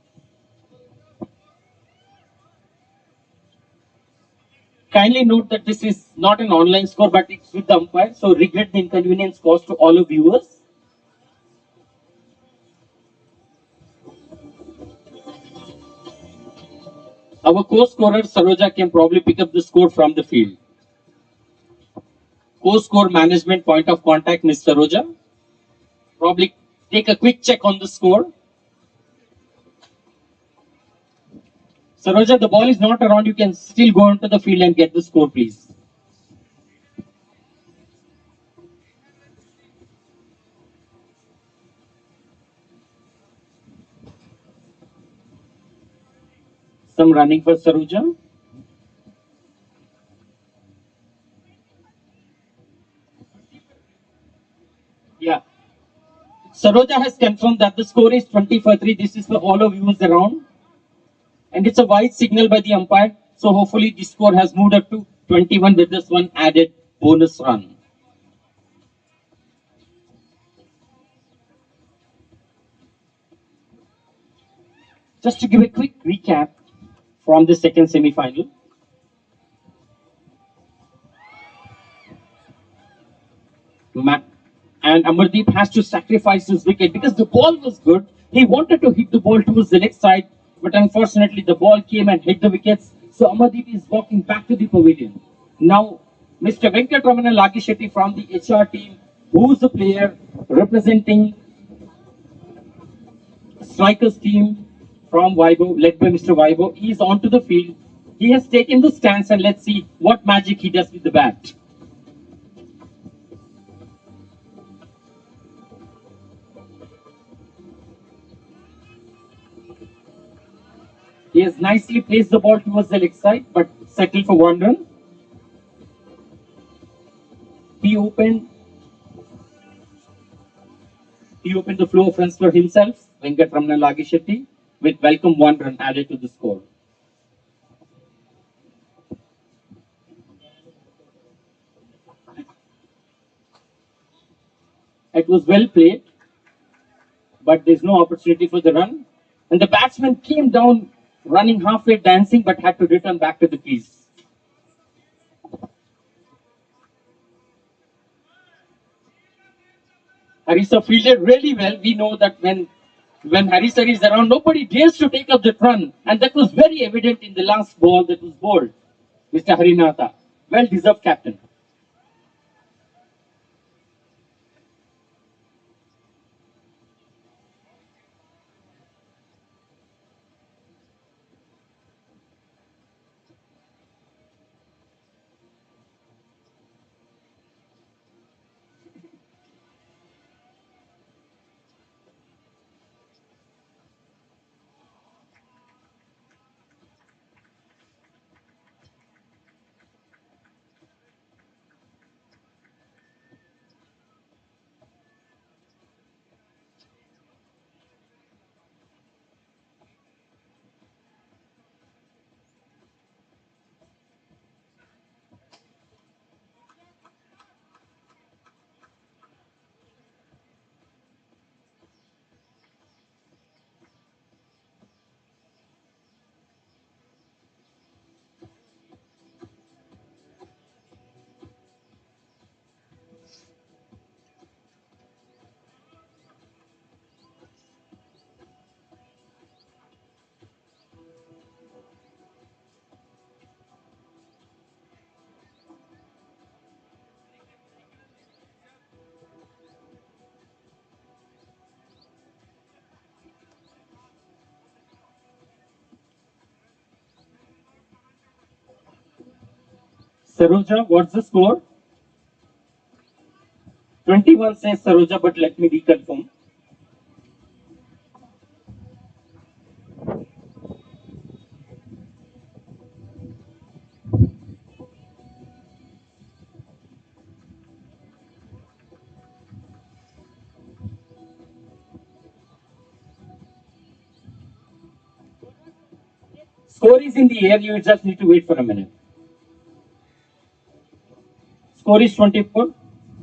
Kindly note that this is not an online score, but it's with the umpire. So regret the inconvenience caused to all the viewers. Our co-scorer Saroja can probably pick up the score from the field. Co-score management point of contact, Ms. Saroja. Probably take a quick check on the score. Saroja, the ball is not around. You can still go into the field and get the score, please. Some running for Saroja. Yeah. Saroja has confirmed that the score is 20-3. This is for all of viewers around. And it's a wide signal by the umpire. So hopefully the score has moved up to 21 with this one added bonus run. Just to give a quick recap from the second semi-final. And Amardeep has to sacrifice his wicket because the ball was good. He wanted to hit the ball towards the leg side, but unfortunately the ball came and hit the wickets. So Amardeep is walking back to the pavilion. Now, Mr. Venkatramana Lagishetty from the HR team who's the player representing strikers team from Vibo, led by Mr. Vibo. He is onto the field. He has taken the stance, and let's see what magic he does with the bat. He has nicely placed the ball towards the leg side, but settled for 1 run. He opened He opened the flow of runs for himself, Venkat Ramana Lagishetty, with welcome 1 run added to the score. It was well played, but there's no opportunity for the run. And the batsman came down running halfway dancing, but had to return back to the crease. Harisa fielded really well. We know that when Harisa is around, nobody dares to take up the run. And that was very evident in the last ball that was bowled. Mr. Harinatha, well deserved captain. Saroja, what's the score? 21 says Saroja, but let me reconfirm. Score is in the air, you just need to wait for a minute. Score is 24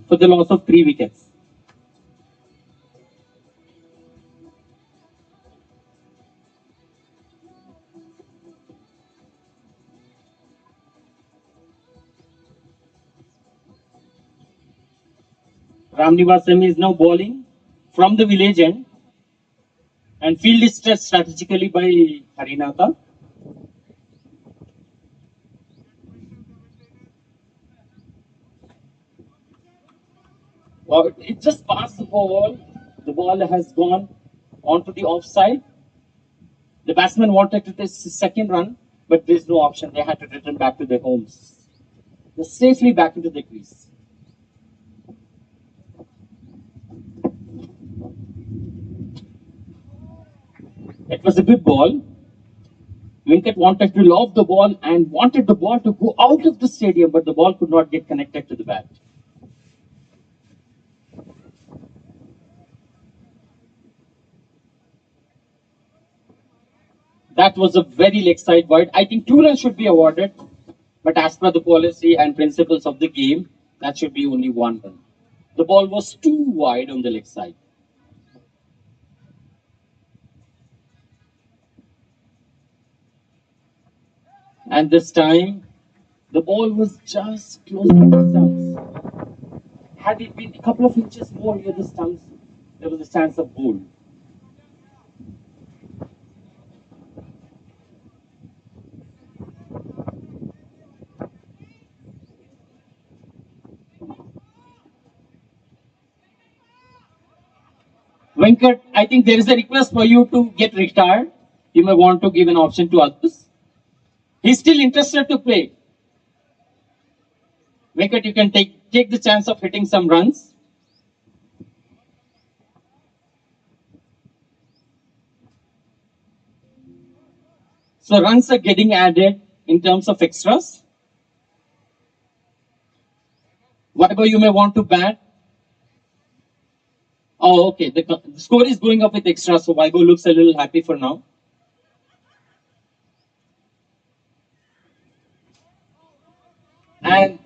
for the loss of 3 wickets. Ramnivas Semi is now bowling from the village end, and field is stressed strategically by Harinatha. It just passed the ball. The ball has gone onto the offside. The batsman wanted to take the second run, but there's no option. They had to return back to their homes. They're safely back into the crease. It was a good ball. Venkat wanted to lob the ball and wanted the ball to go out of the stadium, but the ball could not get connected to the bat. That was a very leg side wide. I think 2 runs should be awarded, but as per the policy and principles of the game, that should be only 1 run. The ball was too wide on the leg side. And this time, the ball was just close to the stumps. Had it been a couple of inches more near the stumps, there was a chance of goal. Venkat, I think there is a request for you to get retired. You may want to give an option to others. He's still interested to play. Venkat, you can take the chance of hitting some runs. So runs are getting added in terms of extras. Whatever you may want to bat. Oh, okay. The score is going up with extra, so Vaibhav looks a little happy for now. And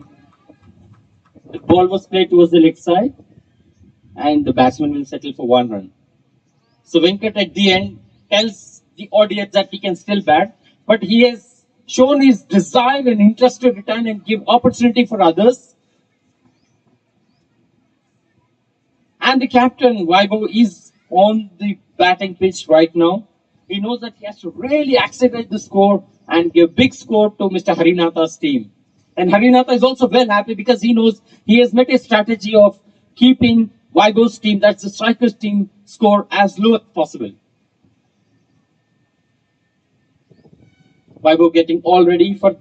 the ball was played towards the leg side, and the batsman will settle for 1 run. So Venkat at the end tells the audience that he can still bat, but he has shown his desire and interest to return and give opportunity for others. And the captain, Vaibhav, is on the batting pitch right now. He knows that he has to really accelerate the score and give big score to Mr. Harinatha's team. And Harinatha is also well happy because he knows he has met a strategy of keeping Vaibhav's team, that's the strikers team, score as low as possible. Vaibhav getting all ready for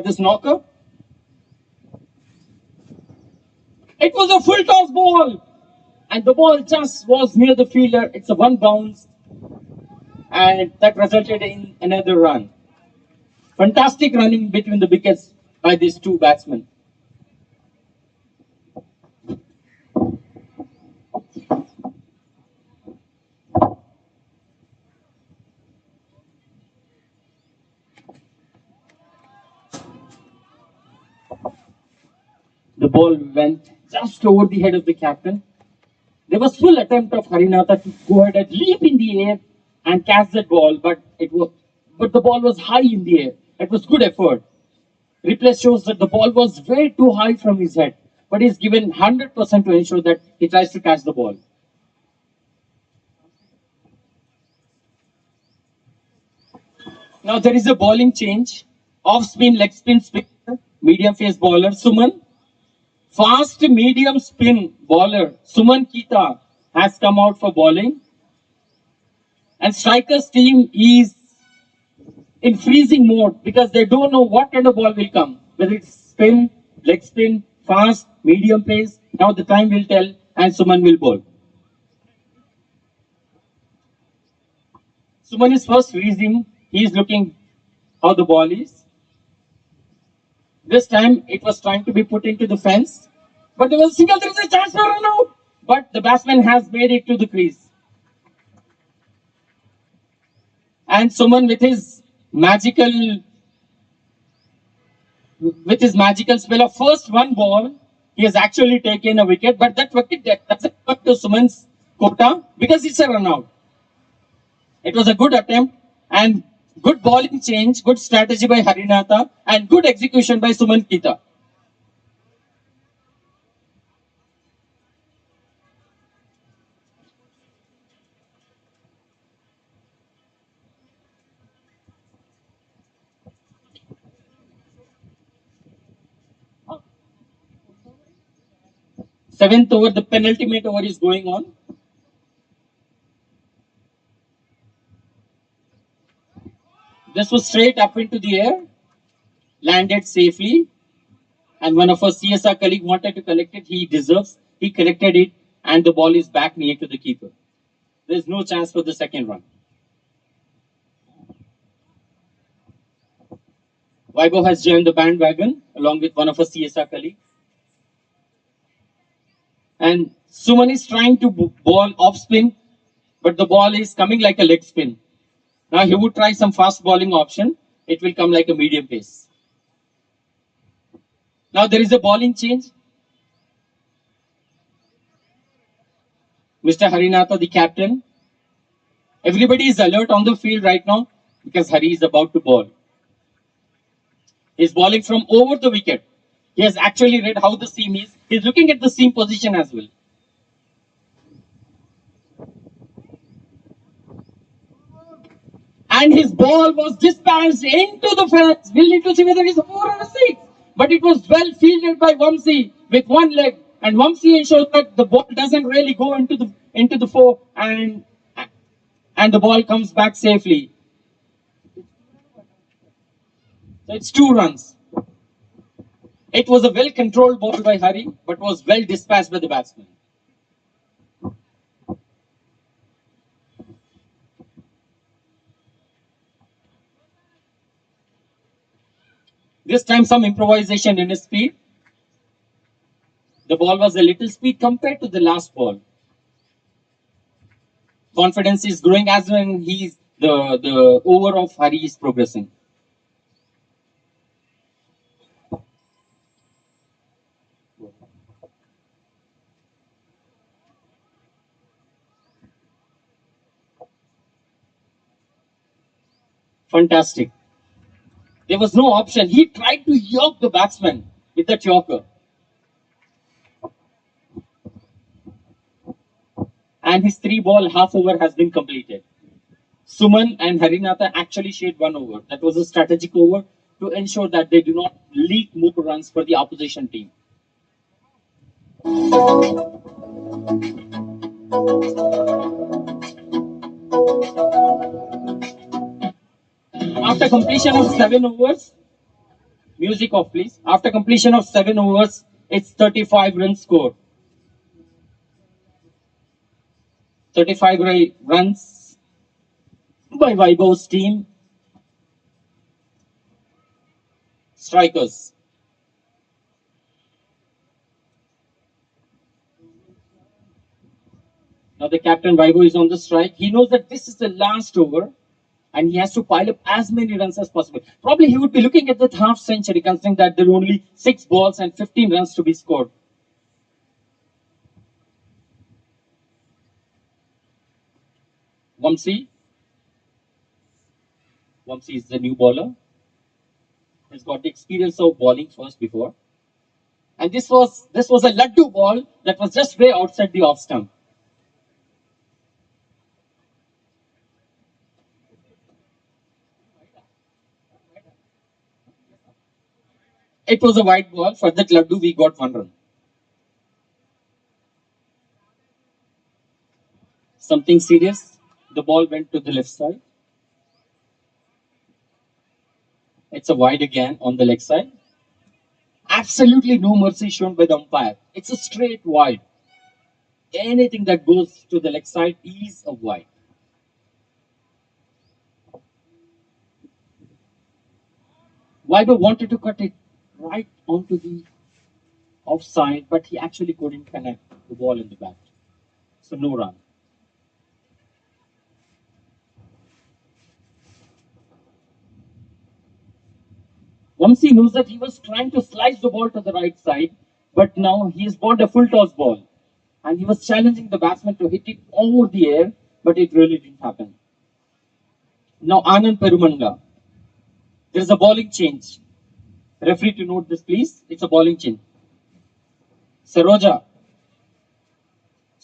this knocker. It was a full toss ball. And the ball just was near the fielder. It's a 1 bounce. And that resulted in another run. Fantastic running between the wickets by these two batsmen. The ball went just over the head of the captain. There was full attempt of Harinatha to go ahead and leap in the air and catch that ball, but the ball was high in the air. It was good effort. Replay shows that the ball was way too high from his head, but he's given 100% to ensure that he tries to catch the ball. Now there is a bowling change. Off spin, leg spin, spinner, medium pace bowler Suman. Fast medium spin bowler Suman Kita has come out for bowling. And strikers team is in freezing mode because they don't know what kind of ball will come. Whether it's spin, leg spin, fast, medium pace. Now the time will tell and Suman will bowl. Suman is first freezing. He is looking how the ball is. This time it was trying to be put into the fence. But there was a chance for run out. But the batsman has made it to the crease. And Suman with his magical spell of first 1 ball, he has actually taken a wicket. But that wicket doesn't come to Suman's quota because it's a run out. It was a good attempt and good bowling change, good strategy by Harinatha, and good execution by Suman Kita. Seventh over, the penultimate over is going on. This was straight up into the air, landed safely, and one of our CSR colleague wanted to collect it. He collected it, and the ball is back near to the keeper. There is no chance for the second run. Vaibhav has joined the bandwagon along with one of our CSR colleagues. And Suman is trying to bowl off spin, but the ball is coming like a leg spin. Now he would try some fast bowling option. It will come like a medium pace. Now there is a bowling change. Mr. Harinatha, the captain. Everybody is alert on the field right now because Hari is about to bowl. He is bowling from over the wicket. He has actually read how the seam is. He is looking at the seam position as well. And his ball was dispatched into the fence. We'll need to see whether it's a 4 or a 6. But it was well fielded by Vamsi with 1 leg. And Vamsi ensures that the ball doesn't really go into the into the four, and the ball comes back safely. So it's 2 runs. It was a well-controlled ball by Hari, but was well dispatched by the batsman. This time some improvisation in his speed. The ball was a little speed compared to the last ball. Confidence is growing as when the over of Hari is progressing. Fantastic. There was no option. He tried to york the batsman with that yorker. And his 3-ball half over has been completed. Suman and Harinatha actually shared 1 over. That was a strategic over to ensure that they do not leak more runs for the opposition team. After completion of 7 overs, music off please. After completion of 7 overs, it's 35 runs score. 35 runs by Vaibhav's team. Strikers. Now the captain Vaibhav is on the strike. He knows that this is the last over and he has to pile up as many runs as possible. Probably he would be looking at that half century considering that there are only 6 balls and 15 runs to be scored. Vamsi is the new bowler. He's got the experience of bowling first before. And this was a laddu ball that was just way outside the off stump. It was a wide ball. For that laddu, we got 1 run. Something serious. The ball went to the left side. It's a wide again on the leg side. Absolutely no mercy shown by the umpire. It's a straight wide. Anything that goes to the leg side is a wide. Vaibhav wanted to cut it right onto the offside, but he actually couldn't connect the ball in the bat. So no run. Vamsi knows that he was trying to slice the ball to the right side, but now he has bowled a full toss ball. And he was challenging the batsman to hit it over the air, but it really didn't happen. Now Anand Perumanga. There's a bowling change. Referee to note this, please. It's a bowling change. Saroja,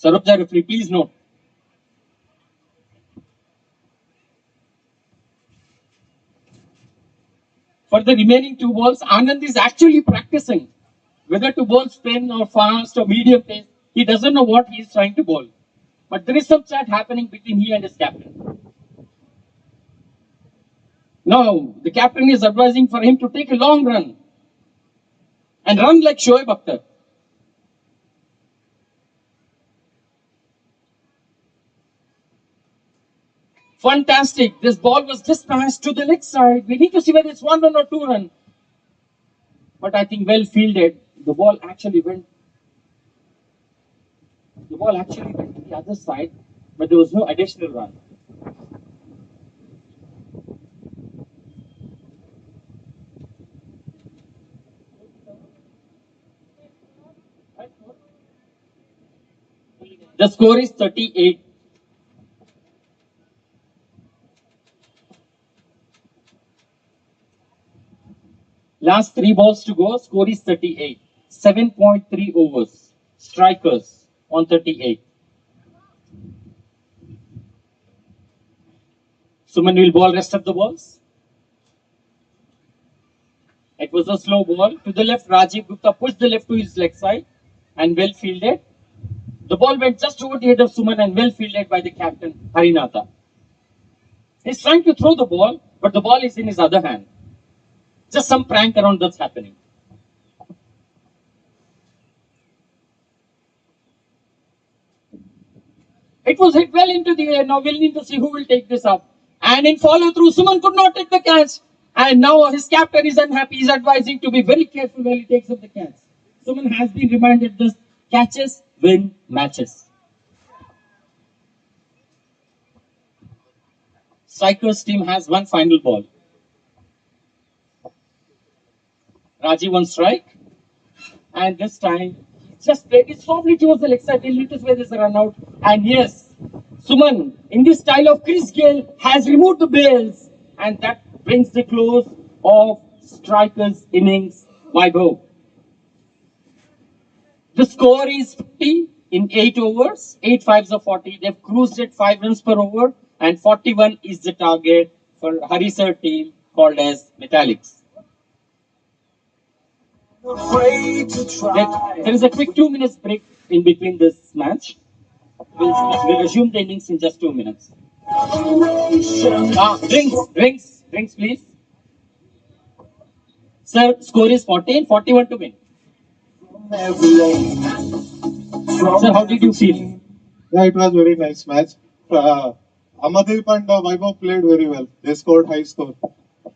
referee, please note. For the remaining 2 balls, Anand is actually practicing whether to bowl spin or fast or medium pace. He doesn't know what he is trying to bowl. But there is some chat happening between he and his captain. Now, the captain is advising for him to take a long run and run like Shoaib Akhtar. Fantastic. This ball was dispatched to the leg side. We need to see whether it's 1 run or 2 run. But I think well fielded. The ball actually went to the other side, but there was no additional run. The score is 38. Last 3 balls to go, score is 38. 7.3 overs. Strikers on 38. Suman will bowl rest of the balls. It was a slow ball. To the left, Rajiv Gupta pushed the left to his leg side and well fielded. The ball went just over the head of Suman and well fielded by the captain, Harinatha. He's trying to throw the ball, but the ball is in his other hand. Just some prank around that's happening. It was hit well into the air. Now we'll need to see who will take this up. And in follow through, Suman could not take the catch. And now his captain is unhappy. He's advising to be very careful when he takes up the catch. Suman has been reminded this: catches win matches. Strikers team has one final ball. Rajiv on strike. And this time, he just played it softly towards the leg side. He'll need to where there's a run out. And yes, Suman, in this style of Chris Gale, has removed the bails. And that brings the close of Strikers' innings by Bo. The score is 50 in 8 overs. 8 fives of 40. They've cruised at 5 runs per over. And 41 is the target for Harisar team called as Metallics. There is a quick 2 minutes break in between this match. We'll resume the innings in just 2 minutes. Drinks, please. Sir, score is 14, 41 to win. Sir, how did you feel? Yeah, it was very nice match. Amadeep and Vaibhav played very well. They scored high score.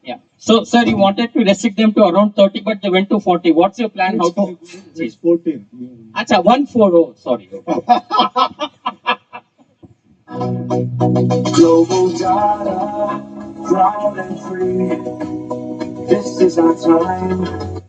Yeah. So, sir, you wanted to restrict them to around 30, but they went to 40. What's your plan? How to? It's 14. Acha, 1-4. Sorry. Globaldata, proud and free. This is our time.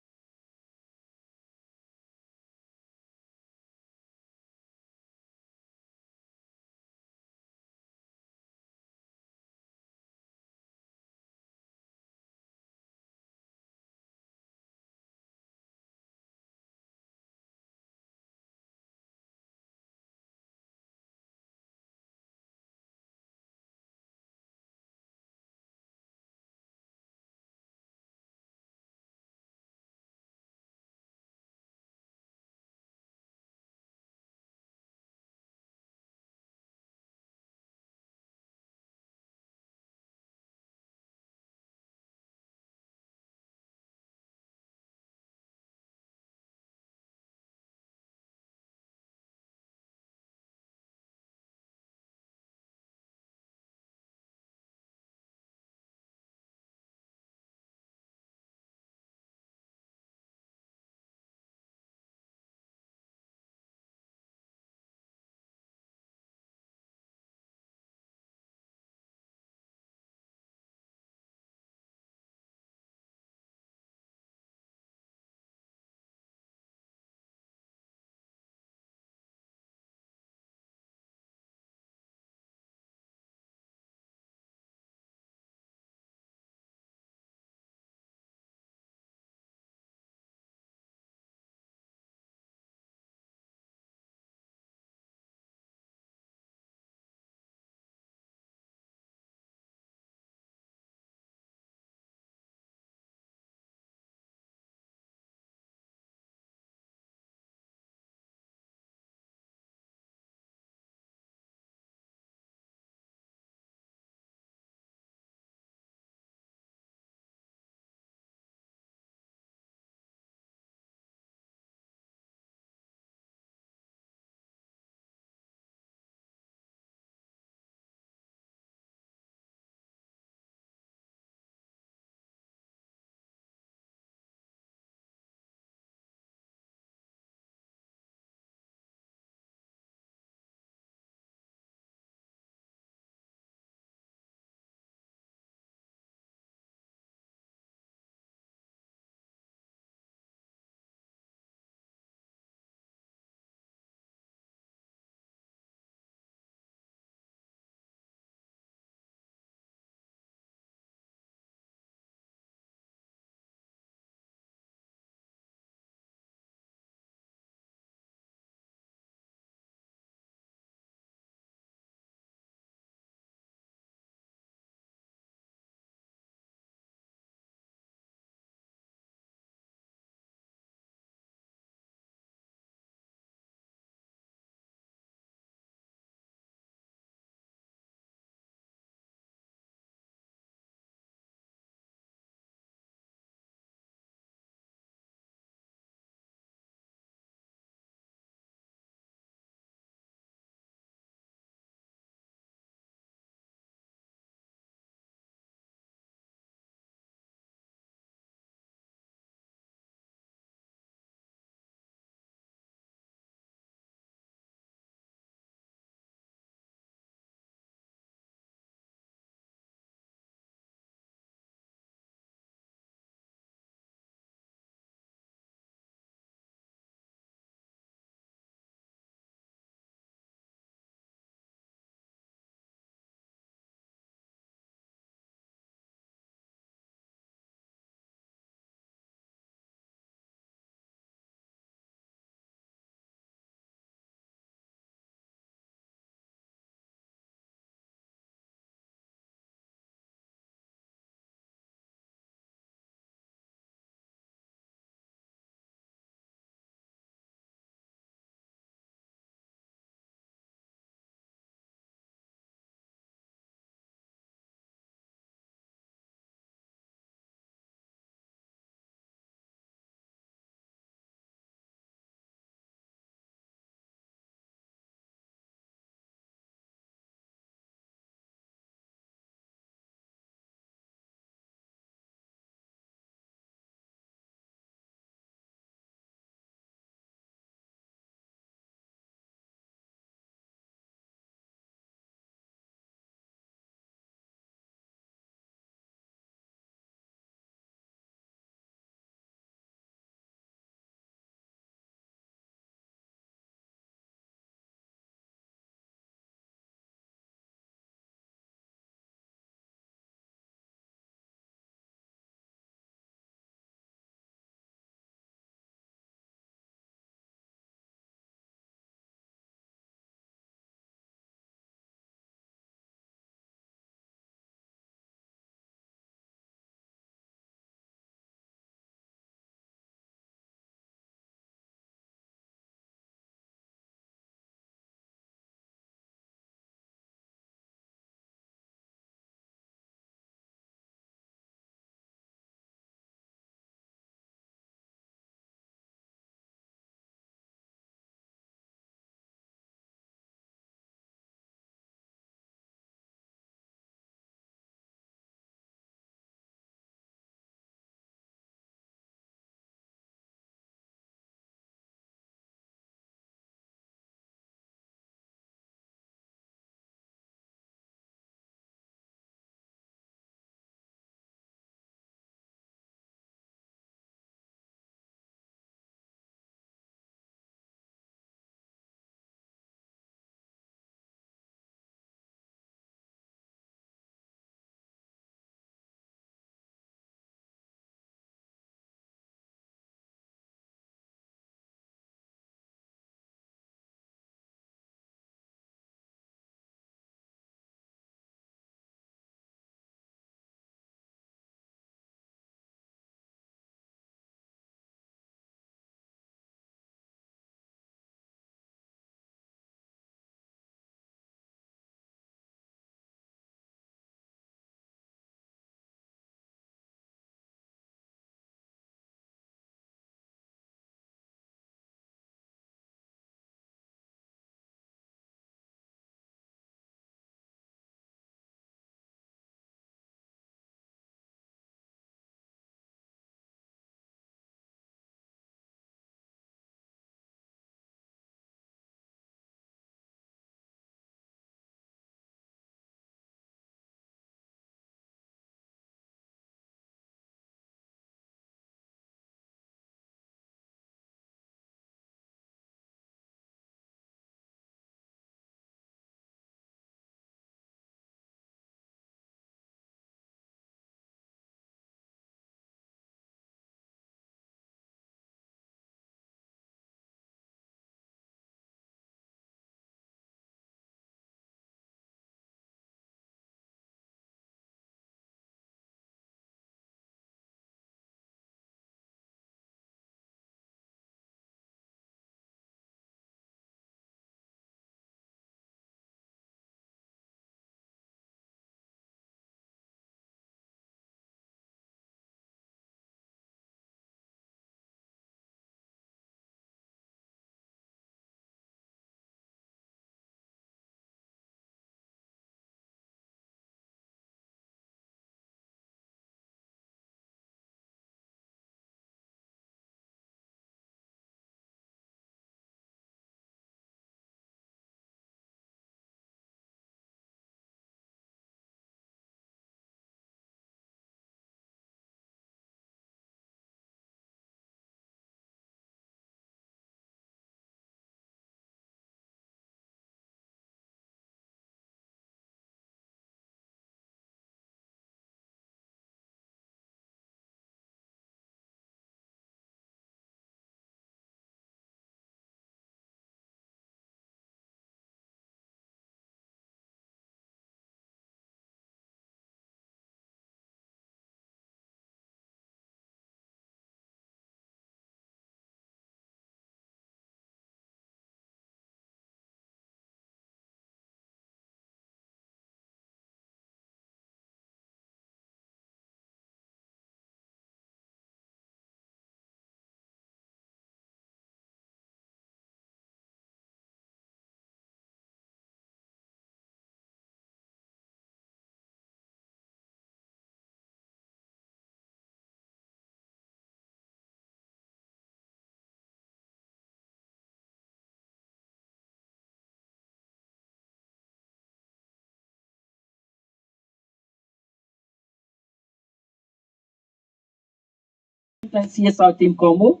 and CSR team combo.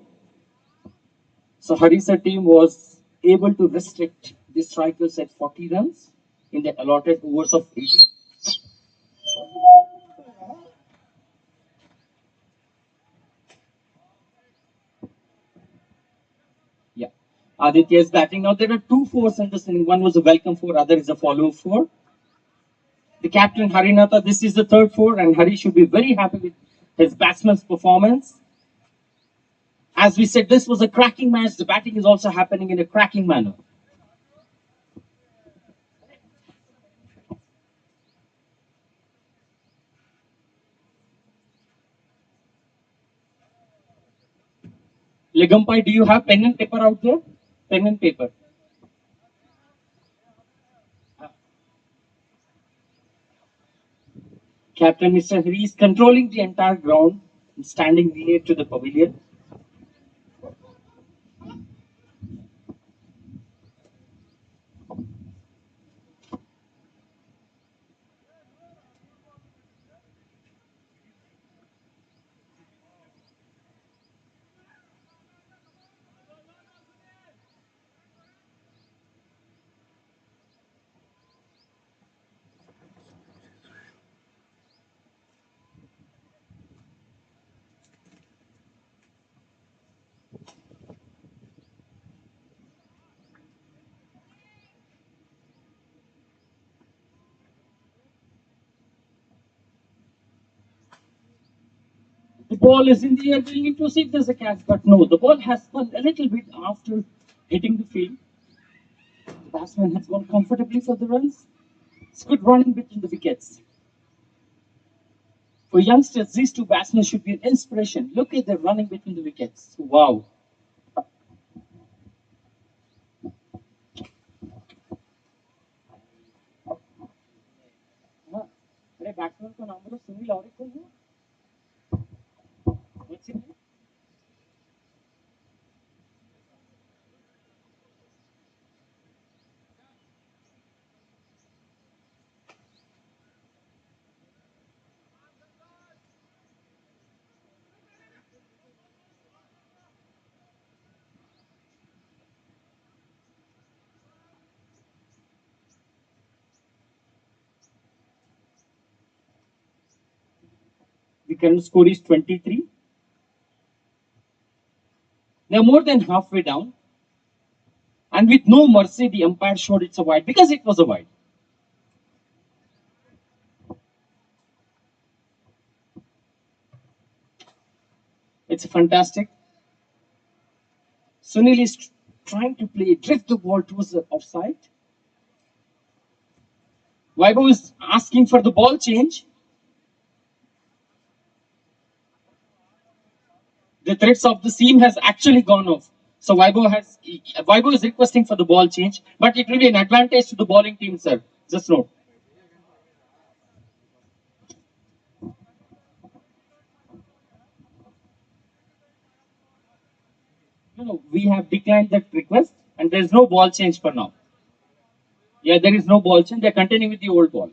So Harisa team was able to restrict the strikers at 40 runs in the allotted overs of 80. Yeah. Aditya is batting. Now there are two fours in this inning. One was a welcome four, other is a follow four. The captain Harinatha, this is the third four, and Hari should be very happy with his batsman's performance. As we said, this was a cracking match. The batting is also happening in a cracking manner. Legampai, do you have pen and paper out there? Pen and paper. Captain Mr. Hari is controlling the entire ground, standing near to the pavilion. The ball is in the air, going in to see if there's a catch, but no, the ball has spun a little bit after hitting the field. The batsman has gone comfortably for the runs. It's good running between the wickets. For youngsters, these two batsmen should be an inspiration. Look at their running between the wickets. Wow. अरे batsman का नाम बोलो सुनील और कौन है? What's his name? The current score is 23. They're more than halfway down. And with no mercy, the umpire showed it's a wide because it was a wide. It's fantastic. Sunil is trying to drift the ball towards the offside. Vaibhav is asking for the ball change. The threads of the seam has actually gone off. So Vaibhav is requesting for the ball change, but it will be an advantage to the bowling team, sir. Just note. No, we have declined that request, and there is no ball change for now. Yeah, there is no ball change. They're continuing with the old ball.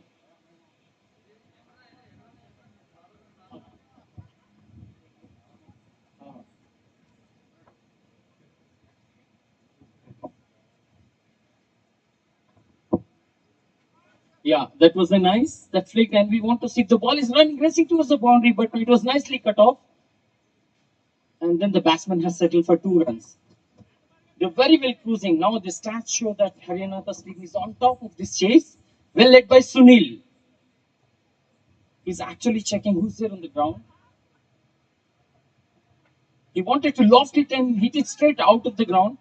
Yeah, that was a nice that flick, and we want to see if the ball is running, racing towards the boundary, but it was nicely cut off. And then the batsman has settled for 2 runs. They're very well cruising. Now the stats show that Harinatha's team is on top of this chase, well led by Sunil. He's actually checking who's there on the ground. He wanted to loft it and hit it straight out of the ground,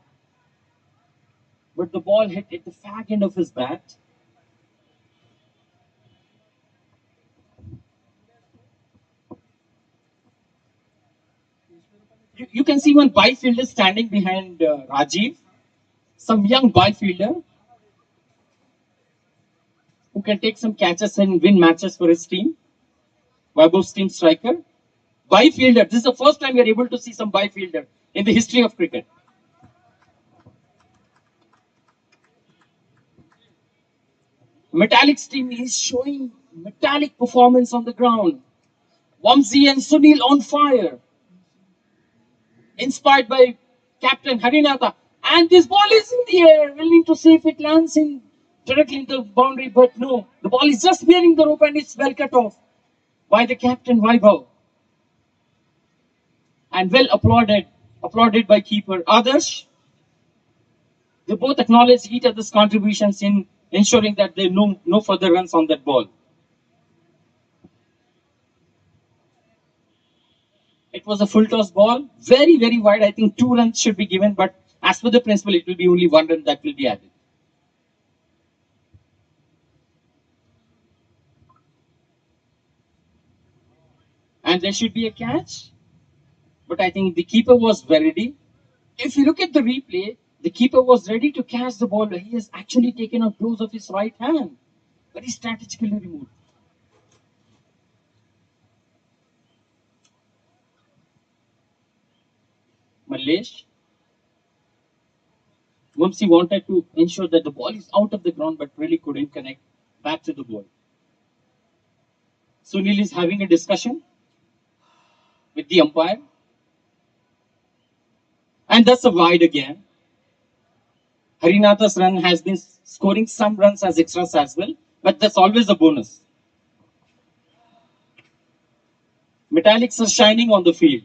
but the ball hit at the fag end of his bat. You can see one byfielder standing behind Rajiv, some young byfielder who can take some catches and win matches for his team. Vaibhav's team striker. Byfielder, this is the first time we are able to see some byfielder in the history of cricket. Metallic's team is showing metallic performance on the ground. Vamsi and Sunil on fire. inspired by Captain Harinatha. And this ball is in the air, willing to see if it lands in directly in the boundary, but no, the ball is just nearing the rope and it's well cut off by the captain Vaibhav. And well applauded by keeper Adarsh. They both acknowledge each other's contributions in ensuring that there are no further runs on that ball. It was a full toss ball, very, very wide. I think 2 runs should be given, but as per the principle, it will be only 1 run that will be added. And there should be a catch, but I think the keeper was very ready. If you look at the replay, the keeper was ready to catch the ball. He has actually taken a close of his right hand, very strategically removed. Malesh, Vamsi wanted to ensure that the ball is out of the ground, but really couldn't connect back to the ball. Sunil is having a discussion with the umpire. And that's a wide again. Harinatha's run has been scoring some runs as extras as well, but that's always a bonus. Metallics are shining on the field.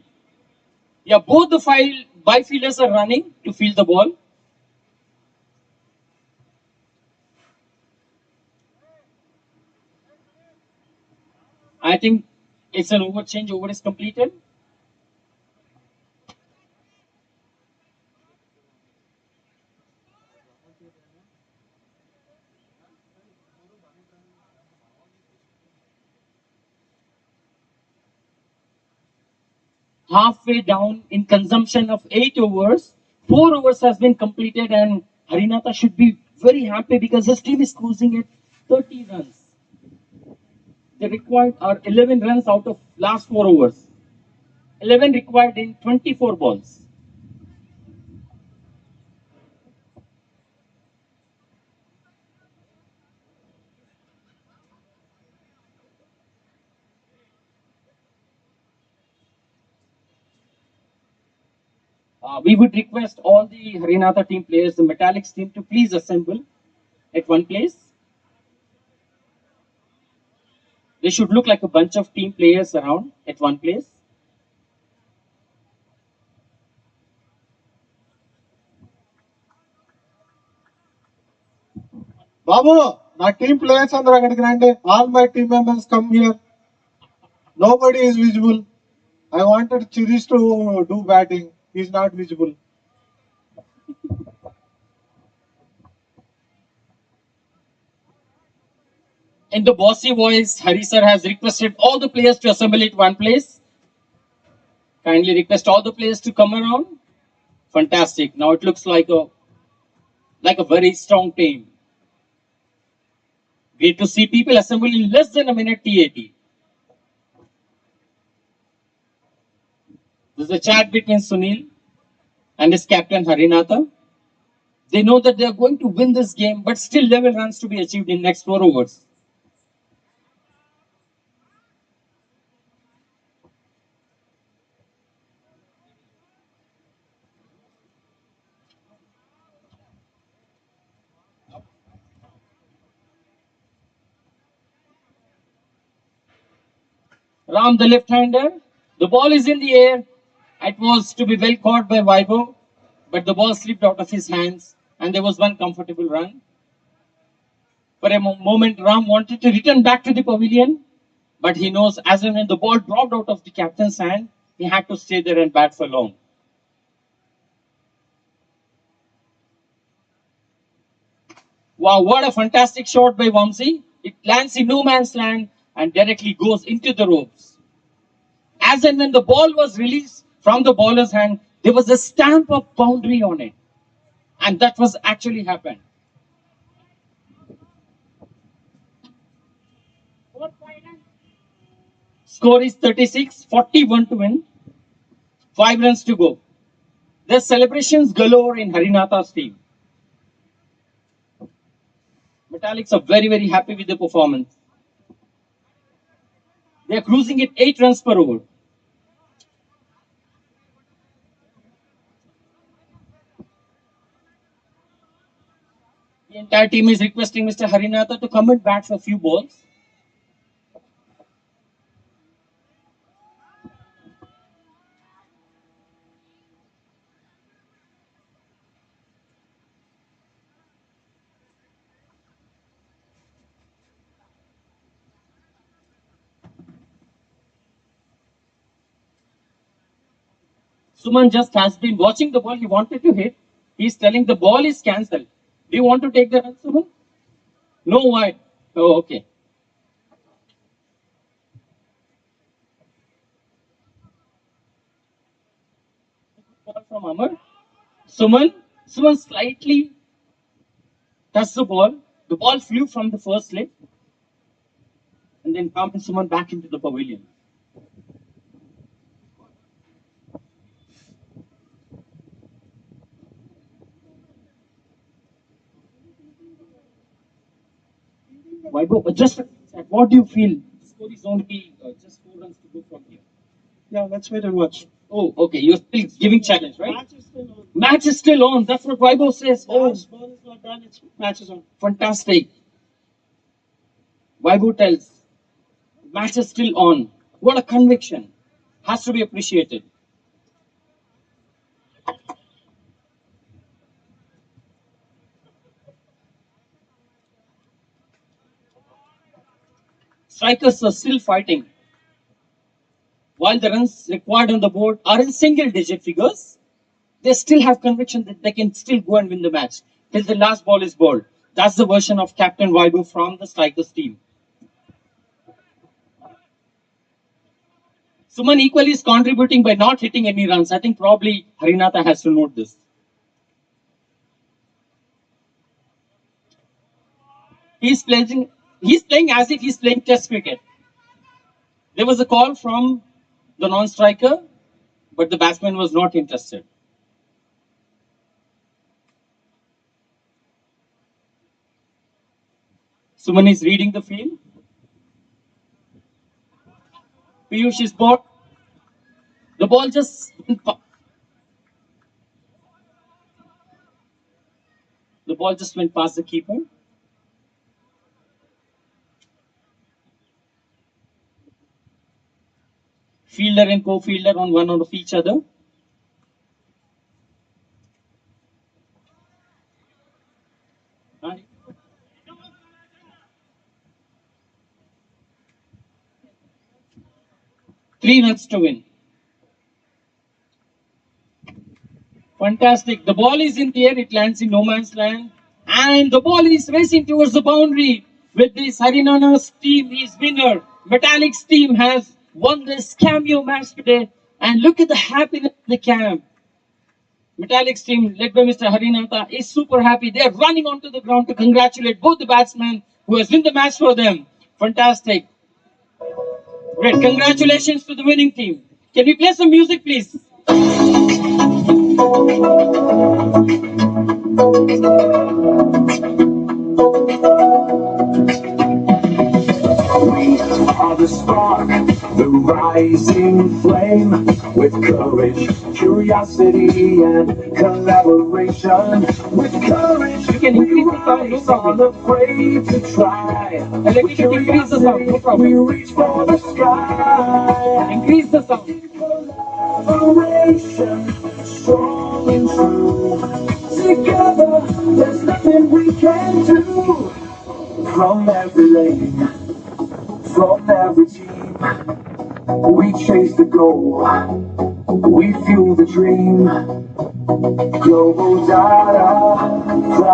Yeah, both the bifielders are running to field the ball. I think it's an over change. Over is completed. Halfway down in consumption of 8 overs, 4 overs has been completed, and Harinatha should be very happy because his team is cruising at 30 runs. The required are 11 runs out of last 4 overs. 11 required in 24 balls. We would request all the Harinatha team players, the Metallics team, to please assemble at one place. They should look like a bunch of team players around at one place. Babu, my team players అందరూ అక్కడికి రండి. All my team members come here. Nobody is visible. I wanted Chirish to do batting. He's not visible. In the bossy voice, Hari sir has requested all the players to assemble at one place. Kindly request all the players to come around. Fantastic. Now it looks like a very strong team. Great to see people assemble in less than a minute TAT. There's a chat between Sunil and his captain Harinatha. They know that they are going to win this game, but still 11 runs to be achieved in next 4 overs. Ram, the left-hander. The ball is in the air. It was to be well caught by Vaibhav, but the ball slipped out of his hands, and there was one comfortable run. For a moment, Ram wanted to return back to the pavilion, but he knows as and when the ball dropped out of the captain's hand, he had to stay there and bat for long. Wow, what a fantastic shot by Vamsi. It lands in no man's land and directly goes into the ropes. As and when the ball was released from the bowler's hand, there was a stamp of boundary on it. And that was actually happened. Score is 36, 41 to win. 5 runs to go. There's celebrations galore in Harinatha's team. Metallics are very, very happy with the performance. They are cruising at 8 runs per over. The entire team is requesting Mr. Harinatha to come and bat for a few balls. Suman just has been watching the ball. He wanted to hit. He's telling the ball is cancelled. Do you want to take the run, Suman? No, why? Oh, okay. Ball from Amar. Suman slightly touched the ball. The ball flew from the first slip and then pumped Suman back into the pavilion. Vaibhav, just what do you feel? The score is only just 4 runs to go from here. Yeah, let's wait and watch. Oh, okay. You're still giving challenge, right? Match is still on. Match is still on. That's what Vaibhav says. Oh, Last ball is not done. It's match is on. fantastic. Vaibhav tells, match is still on. What a conviction. Has to be appreciated. Strikers are still fighting. While the runs required on the board are in single digit figures, they still have conviction that they can still go and win the match till the last ball is bowled. That's the version of Captain Vaibhav from the Strikers team. Suman equally is contributing by not hitting any runs. I think probably Harinatha has to note this. He's playing, he's playing as if he's playing Test cricket. There was a call from the non-striker, but the batsman was not interested. Suman is reading the field. Piyush is bored. The ball just went past the keeper. Fielder and co-fielder on one of each other. And 3 runs to win. Fantastic. The ball is in the air. It lands in no man's land. And the ball is racing towards the boundary. With this, Harinana's team is winner. Metallic's team has won this cameo match today. And look at the happiness in the camp. Metallic's team, led by Mr. Harinata, is super happy. They're running onto the ground to congratulate both the batsmen who has won the match for them. Fantastic. Great. Congratulations to the winning team. Can we play some music, please? We are the spark, the rising flame, with courage, curiosity, and collaboration. With courage, You can increase the sound, no rise, problem. unafraid to try. And let me With increase the sound, no curiosity, problem. we reach for the sky. Increase the sound. Collaboration, strong and true. Together, there's nothing we can do. From every lane, from every team, we chase the goal, we fuel the dream. Global data.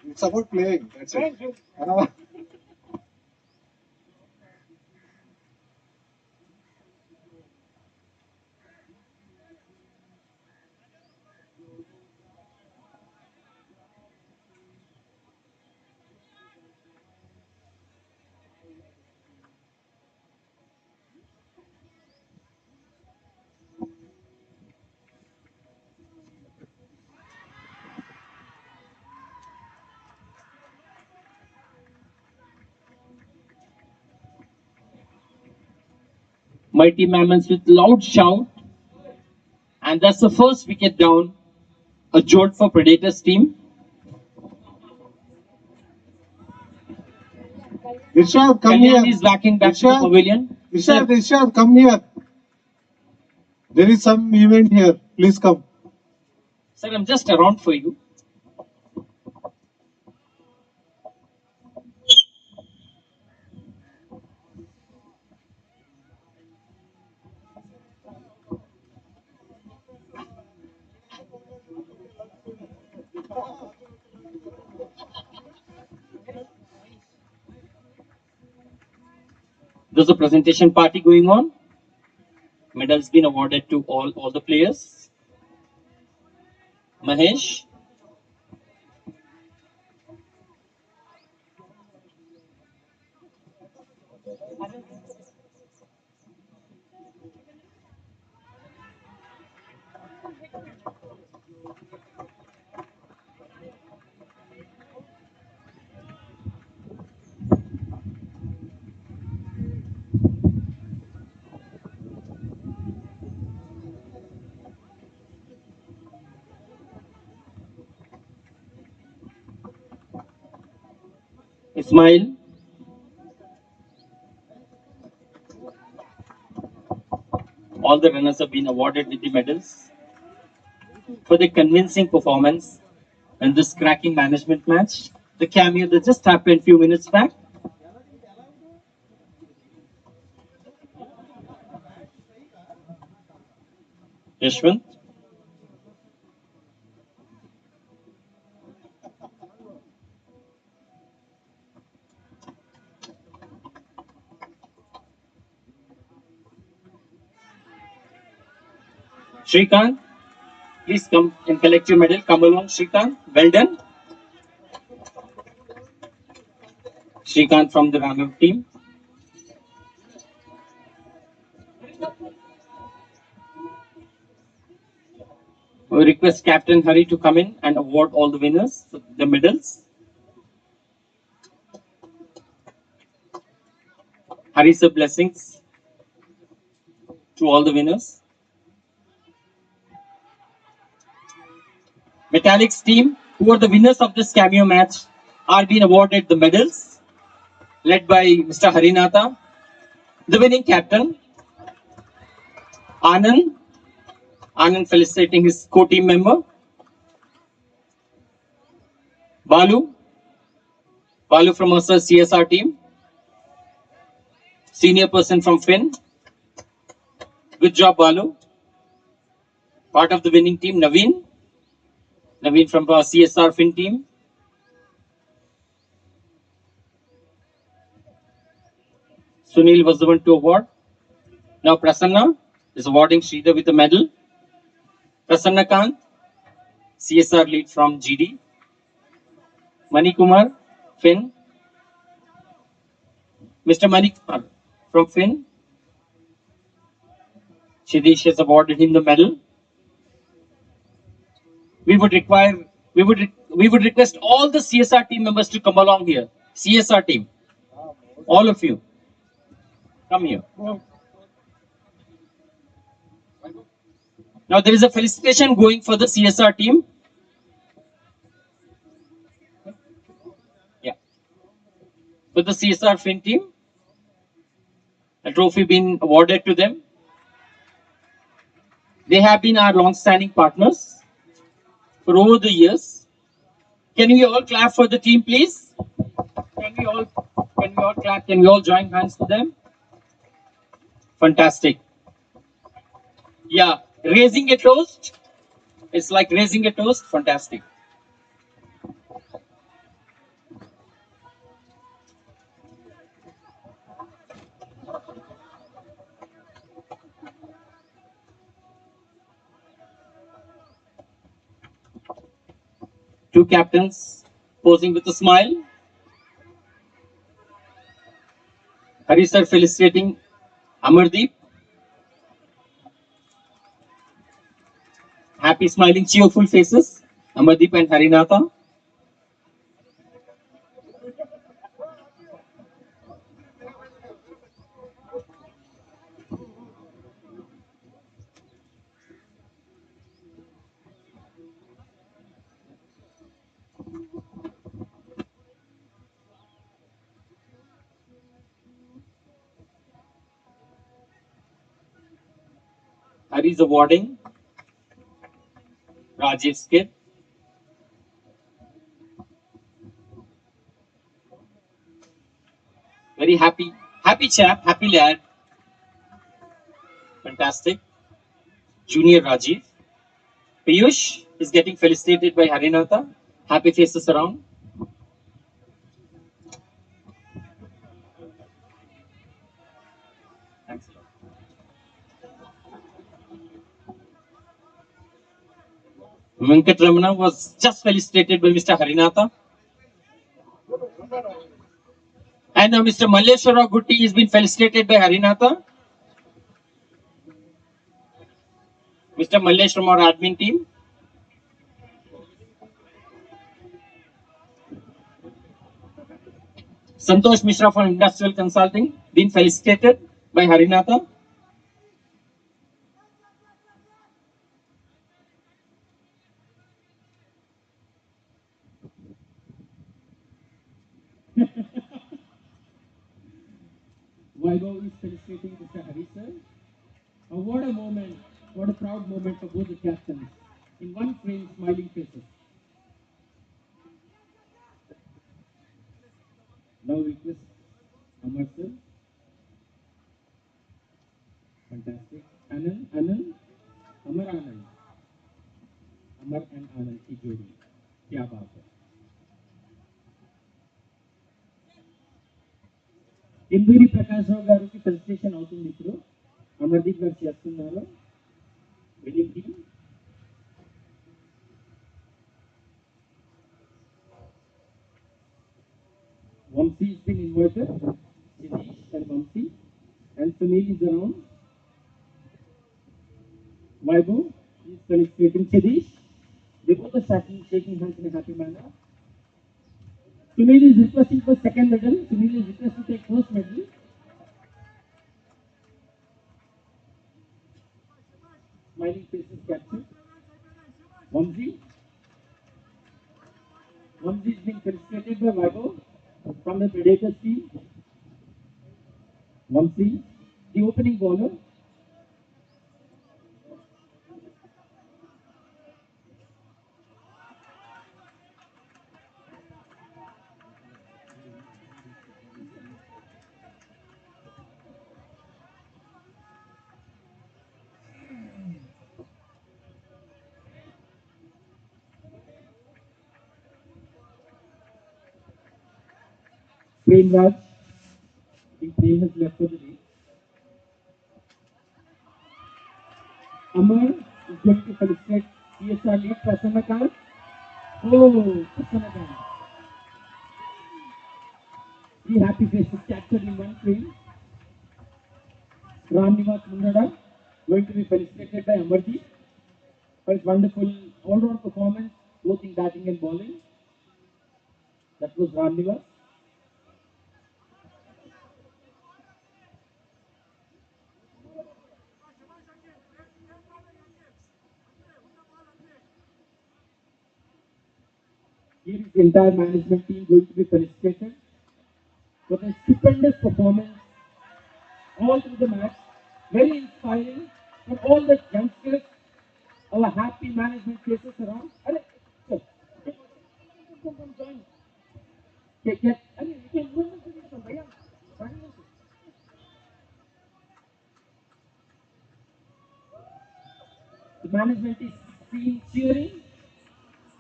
It's about playing. That's it. Mighty Mammoths with loud shout, and that's the first wicket down. A jolt for Predators team. Irshad, come Kalyan here. is backing back to the Irshad, pavilion. Irshad, Irshad, come here. There is some event here. Please come. Sir, I'm just around for you. There's a presentation party going on. Medals been awarded to all the players. Mahesh. Ismail. All the runners have been awarded with the medals for the convincing performance in this cracking management match. The cameo that just happened a few minutes back. Yashwant. Shrikant. Please come and collect your medal. Come along, Shrikant. Well done. Shrikant from the runner team. We request Captain Hari to come in and award all the winners the medals. Hari's blessings to all the winners. Metallics team, who are the winners of this cameo match, are being awarded the medals, led by Mr. Harinatha. The winning captain, Anand. Anand felicitating his co-team member. Balu. Balu from our CSR team. Senior person from Finn. Good job, Balu. Part of the winning team, Naveen. Naveen from our CSR Finn team. Sunil was the one to award. Now Prasanna is awarding Sridhar with a medal. Prasanna Kant, CSR lead from GD. Mani Kumar, Finn. Mr. Mani Kumar from Finn. Shidish has awarded him the medal. We would request all the CSR team members to come along here. CSR team, all of you, come here. Now there is a felicitation going for the CSR team. Yeah, for the CSR Fin team, a trophy being awarded to them. They have been our long-standing partners for over the years. Can we all clap for the team, please? Can we all clap? Can we all join hands to them? Fantastic. Yeah, raising a toast. It's like raising a toast. Fantastic. Two captains posing with a smile. Hari sir felicitating Amardeep. Happy, smiling, cheerful faces. Amardeep and Harinatha. Hari's awarding Rajiv's kid. Very happy, happy chap, happy lad. Fantastic. Junior Rajiv. Piyush is getting felicitated by Harinatha. Happy faces around. Thanks a lot. Venkatramana was just felicitated by Mr. Harinatha. And now Mr. Malleshwara Gutti has been felicitated by Harinatha. Mr. Mallesh from our admin team. Santosh Mishra from Industrial Consulting, been felicitated by Harinatha. Vaibhav is felicitating Mr. Hari sir. What a moment, what a proud moment for both the captains. In one frame, smiling faces. Now request Amar sir. Fantastic. Anand, Amar Anand. Amar and Anand की जोड़ी. क्या बात है. ఇందూరి ప్రకాశ్రావు గారికి felicitation అవుతుంది ఇప్పుడు. అమర్దీప్ గారు చేస్తున్నారు. Winning team. Vamsi has been invited. Siddhesh and Vamsi. And Sunil is around. Vaibhav is felicitating Siddhesh. They both are shaking hands in a happy manner. Sunil is requesting for second medal. Sunil is requesting to take first medal. Smiling faces captured. Vamsi. Vamsi is being felicitated by Vaibhav from the Predators team. Vamsi, the opening bowler. Prem Raj. I think Prem has left for the day. Amar is going to felicitate CSR lead Prasanna Khan. Oh, Prasanna Khan. Three happy faces captured in one frame. Ramnivas Mundada going to be felicitated by Amardeep for his wonderful all-round performance, both in batting and bowling. That was Ramnivas. Here is the entire management team going to be felicitated for their stupendous performance all through the match. Very inspiring for all the youngsters, our happy management faces around. The management is seen cheering.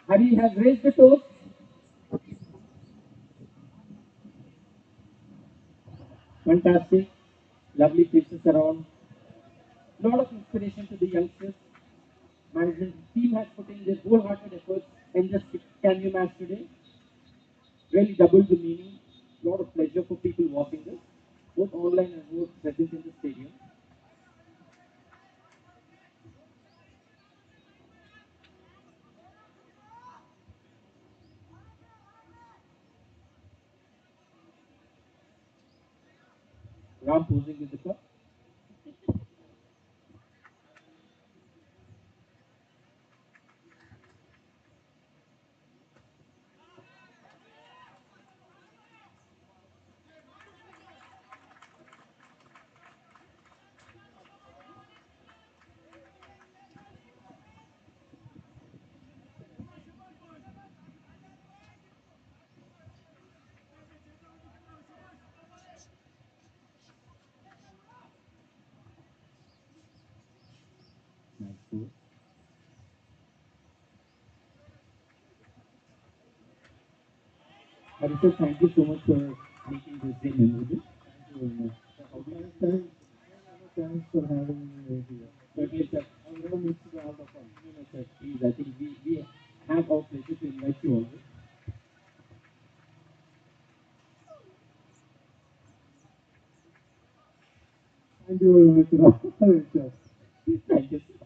Hari has raised the toast. Fantastic. Lovely faces around. Lot of inspiration to the youngsters. Management team has put in their wholehearted efforts in this Canvas match today. Really doubled the meaning. A lot of pleasure for people watching this, both online and both present in the stadium. Ram posing with the cup. Nice pose. Harishar, thank you so much for making this day memorable. Thank you very much. Thanks for having me here. Certainly, sir. I'm gonna miss all the fun. No, no, sir. Please, I think we have our pleasure to invite you always. Thank you very much, Rahul. Thank you, sir.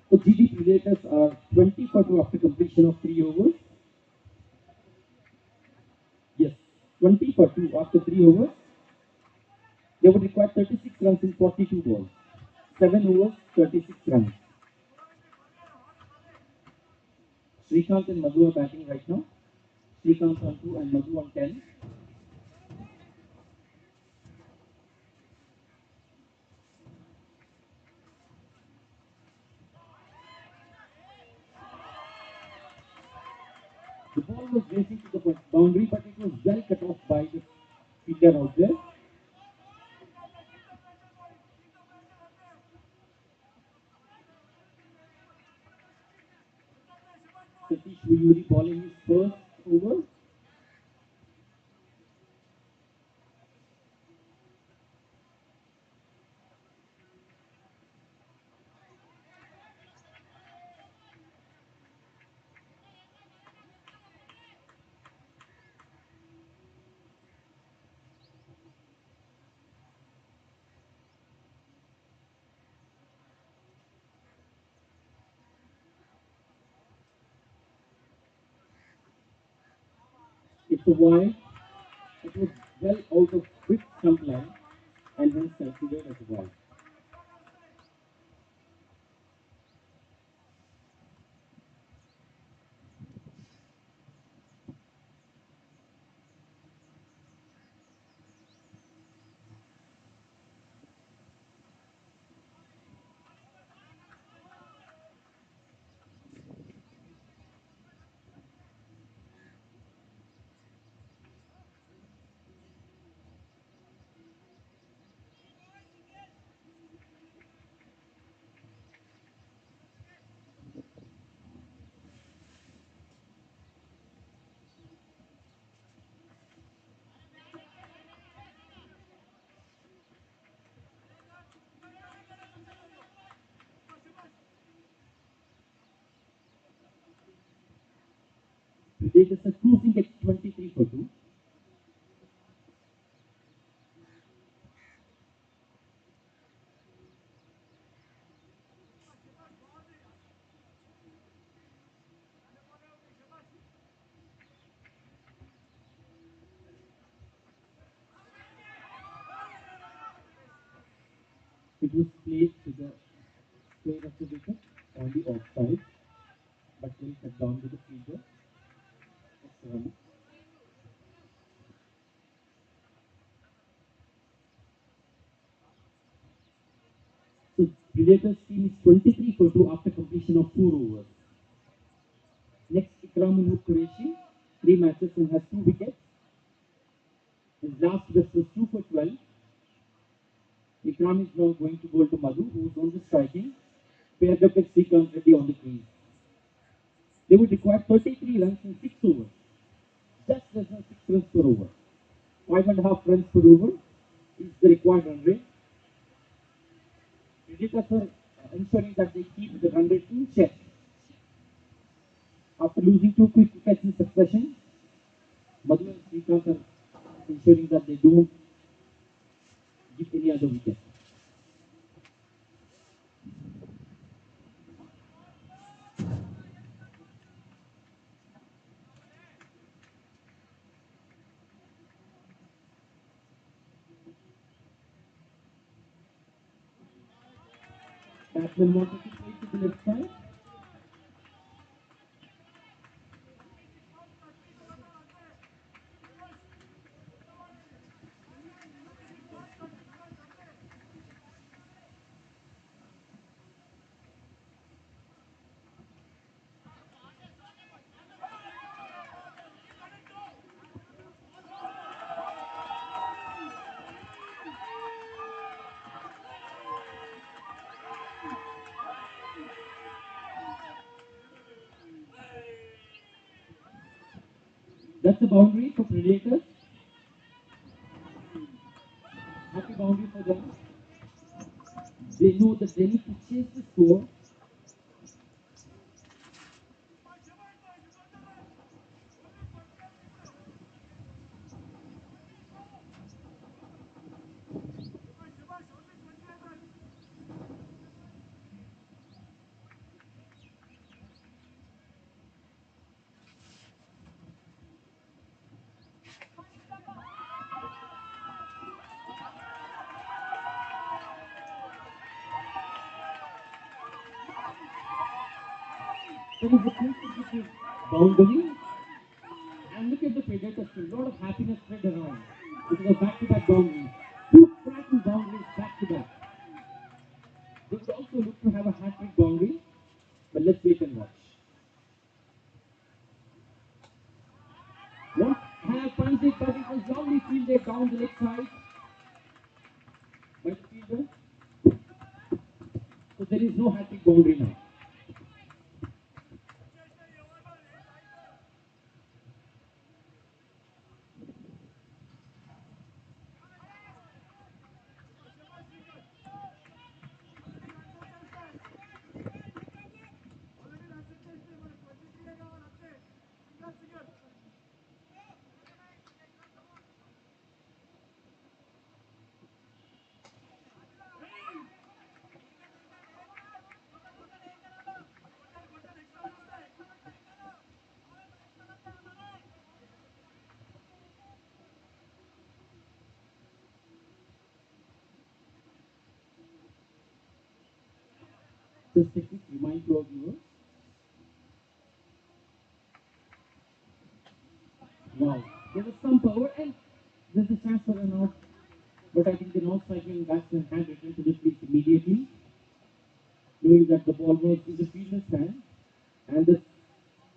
So GD Predators are 20 for 2 after completion of 3 overs. Yes, 20 for 2 after 3 overs. They would require 36 runs in 42 balls. 7 overs, 36 runs. Srikanth and Madhu are batting right now. Srikanth on 2 and Madhu on 10. The ball was racing to the boundary, but it was well cut off by the fielder out there. Satish Vuyuri bowling his first over. It's a wide. It was well out of quick stump line and hence considered as a wide. Predators are cruising at 23 for 2. It was played to the square of the wicket on the offside, but will cut down to the fielder. Next run. So Predators team is 23 for 2 after completion of 4 overs. Next, Ikram Qureshi, 3 matches and has 2 wickets. His last best was 2 for 12. Ikram is now going to bowl to Madhu, who is on the striking, paired up with Srikanth Reddy on the crease. They would require 33 runs in 6 overs, just less than 6 runs per over. 5.5 runs per over is the required run rate. Predators are ensuring that they keep the run rate in check. After losing 2 quick wickets in succession, Madhu and Srikanth are ensuring that they don't give any other wicket. Batsman wanted to play to the left side. That's a boundary for Predators. Happy boundary for them. They know that they need to chase the score. There is a consistent boundary. And look at the Predators, a lot of happiness spread around. It is a back-to-back boundary. 2 cracking boundaries back-to-back. They would also look to have a hat-trick boundary, but let's wait and watch. What have punched it, but it was lovely fielded down the leg side by the fielder. So there is no hat-trick boundary now. Just a quick reminder to our viewers. Wow, there was some power and there's a chance for an out. But I think the non-striking batsman had returned to the crease immediately, knowing that the ball was in the fielder's hand. And the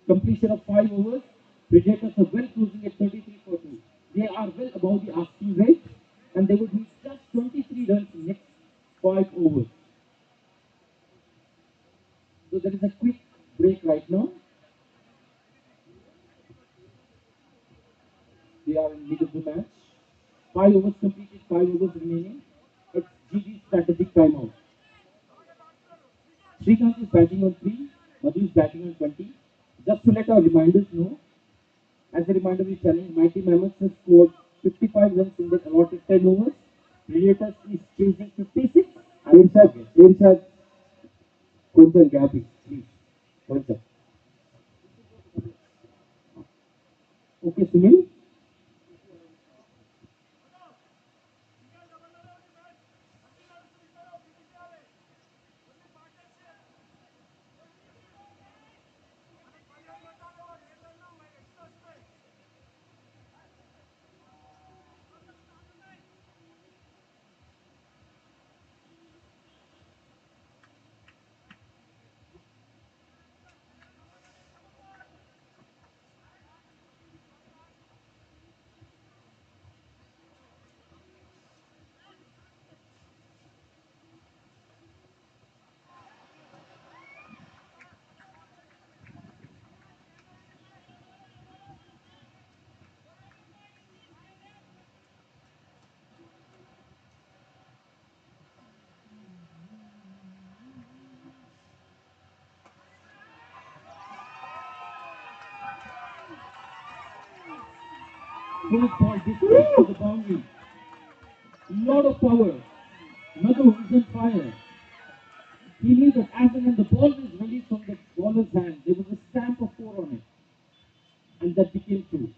completion of 5 overs, Predators are well cruising at 33 for 2. They are well above the asking rate and they would need just 23 runs in next 5 overs. So there is a quick break right now. They are in mid of the match. 5 overs completed, 5 overs remaining. It's GG's strategic timeout. Srikanth is batting on 3, Madhu is batting on 20. Just to let our reminders know, as a reminder, we're telling Mighty Mammoths has scored 55 runs in the allotted 10 overs. Predators is chasing 56. Irshad, కొంచెం gap, please. కొంచెం. Okay, Sunil. Full ball displaced to the boundary. Lot of power. Madhu is on fire. He knew that as and when the ball was released from the bowler's hand, there was a stamp of four on it. And that became two.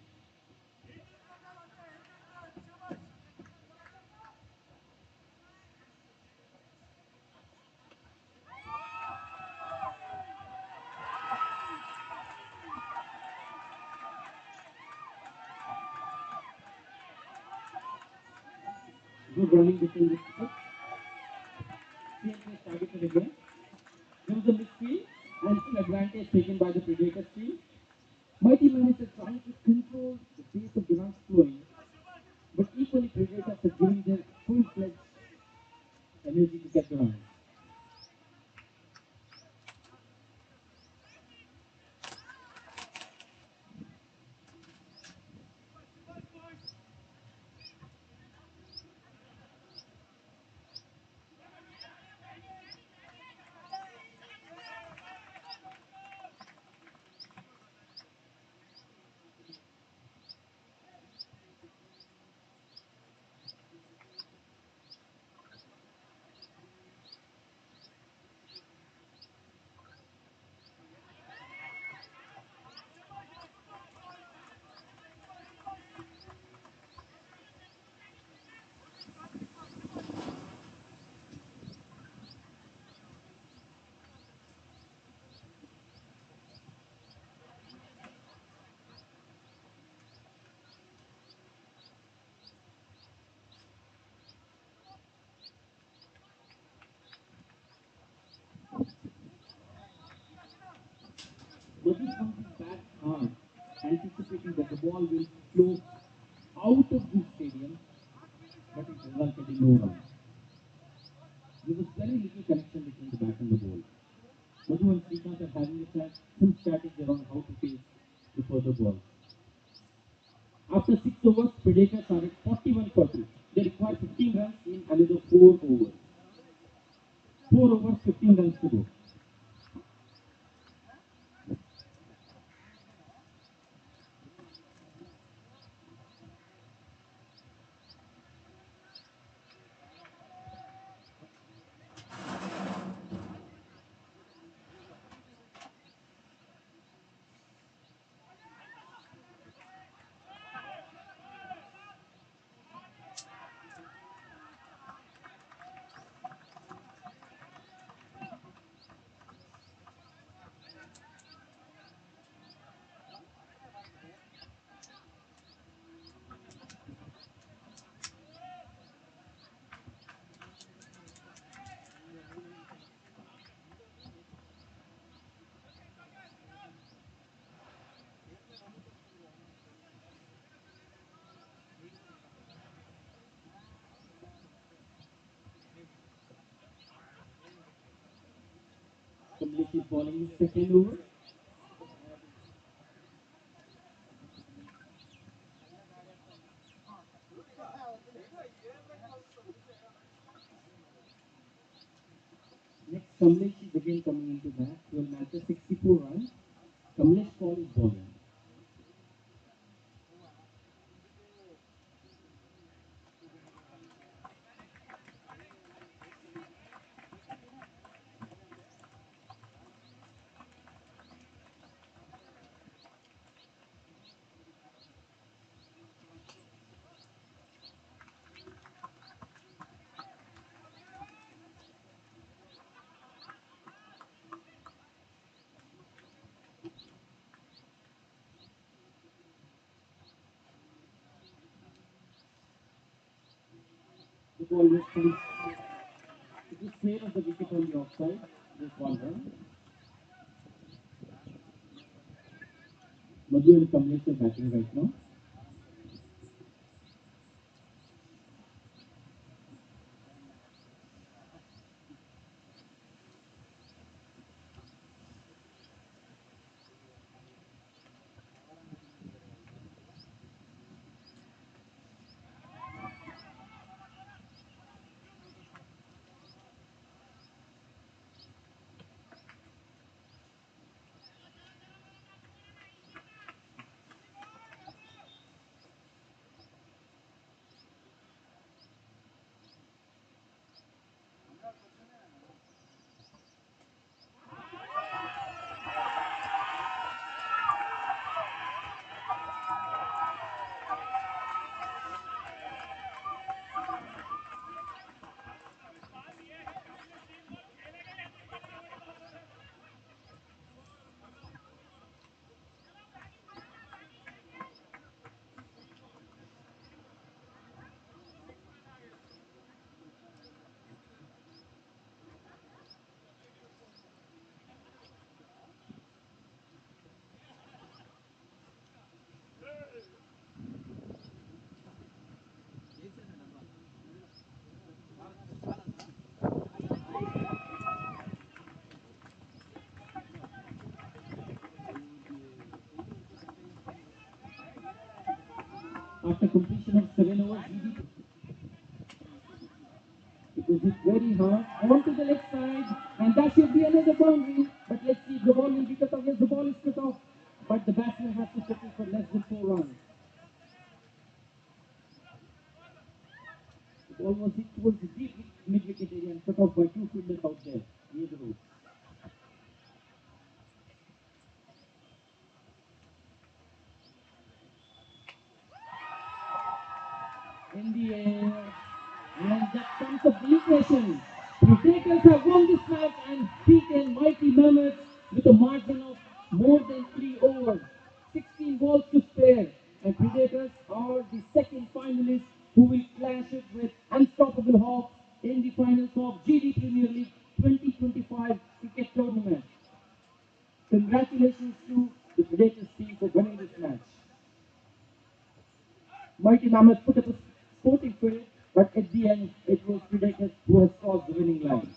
Good running between the six. CNK targeted again. There was a misfield and still advantage taken by the Predators team. Mighty Mammoths are trying to control the pace of the runs flowing, but equally Predators are giving their full-fledged energy to get the runs. Madhu swung his bat hard, anticipating that the ball will flow out of the stadium, but it resulted in no run. There was very little connection between the bat and the ball. Madhu and Srikanth are having a chat, some strategy around how to face the further ball. After 6 overs, Predators are at 41 for 2. They require 15 runs in another 4 overs. 4 overs, 15 runs to go. Kamlesh is bowling his second over. Next, Kamlesh is again coming into bat. 12 matches, 64 runs. Kamlesh Paul is bowling. The ball was punched. It was clear of the wicket on the offside. This one run. Madhu and Kamlesh are batting right now. after completion of 7 overs. It was hit very hard onto the left side, and that should be another boundary. But let's see if the ball will be cut off. Yes, the ball is cut off, but the batsman has to settle for less than 4 runs. The ball was hit towards the deep mid-wicket area and cut off by two fielders out there near the road. In the air, and that comes up the equation. The Takers have won this match and beaten Mighty Mammoths with a margin of more than 3 overs. 16 balls to spare, and Predators are the second finalists who will clash it with Unstoppable Hawks in the finals of GD Premier League 2025 cricket tournament. Congratulations to the Predators team for winning this match. Mighty Mammoth put up a sporting spirit, but at the end, it was Predators who has crossed the winning line.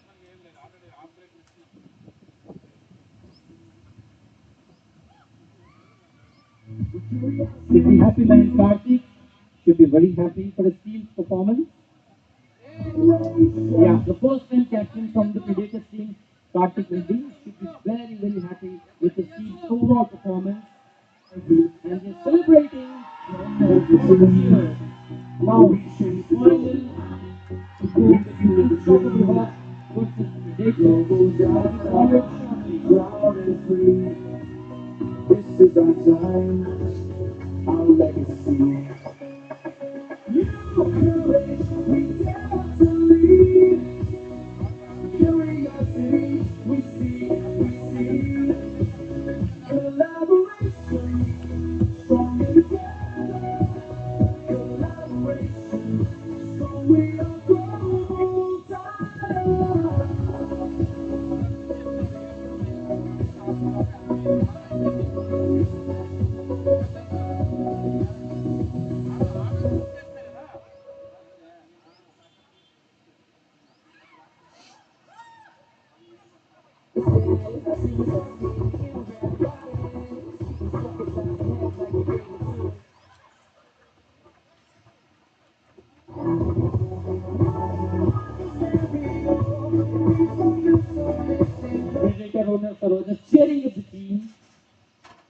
Should be happy man Karthik, should be very happy for his team's performance. Yeah, the first time captain from the Predators team, Karthik Reddy, should be very, very happy with his team's overall performance. And they're celebrating here. Now, final to go between Unstoppable Hawks versus Predators will be followed shortly. This is our time, our legacy. You courage, we dare to lead. Curiosity, we see collaboration, strong together. Collaboration, strong we are global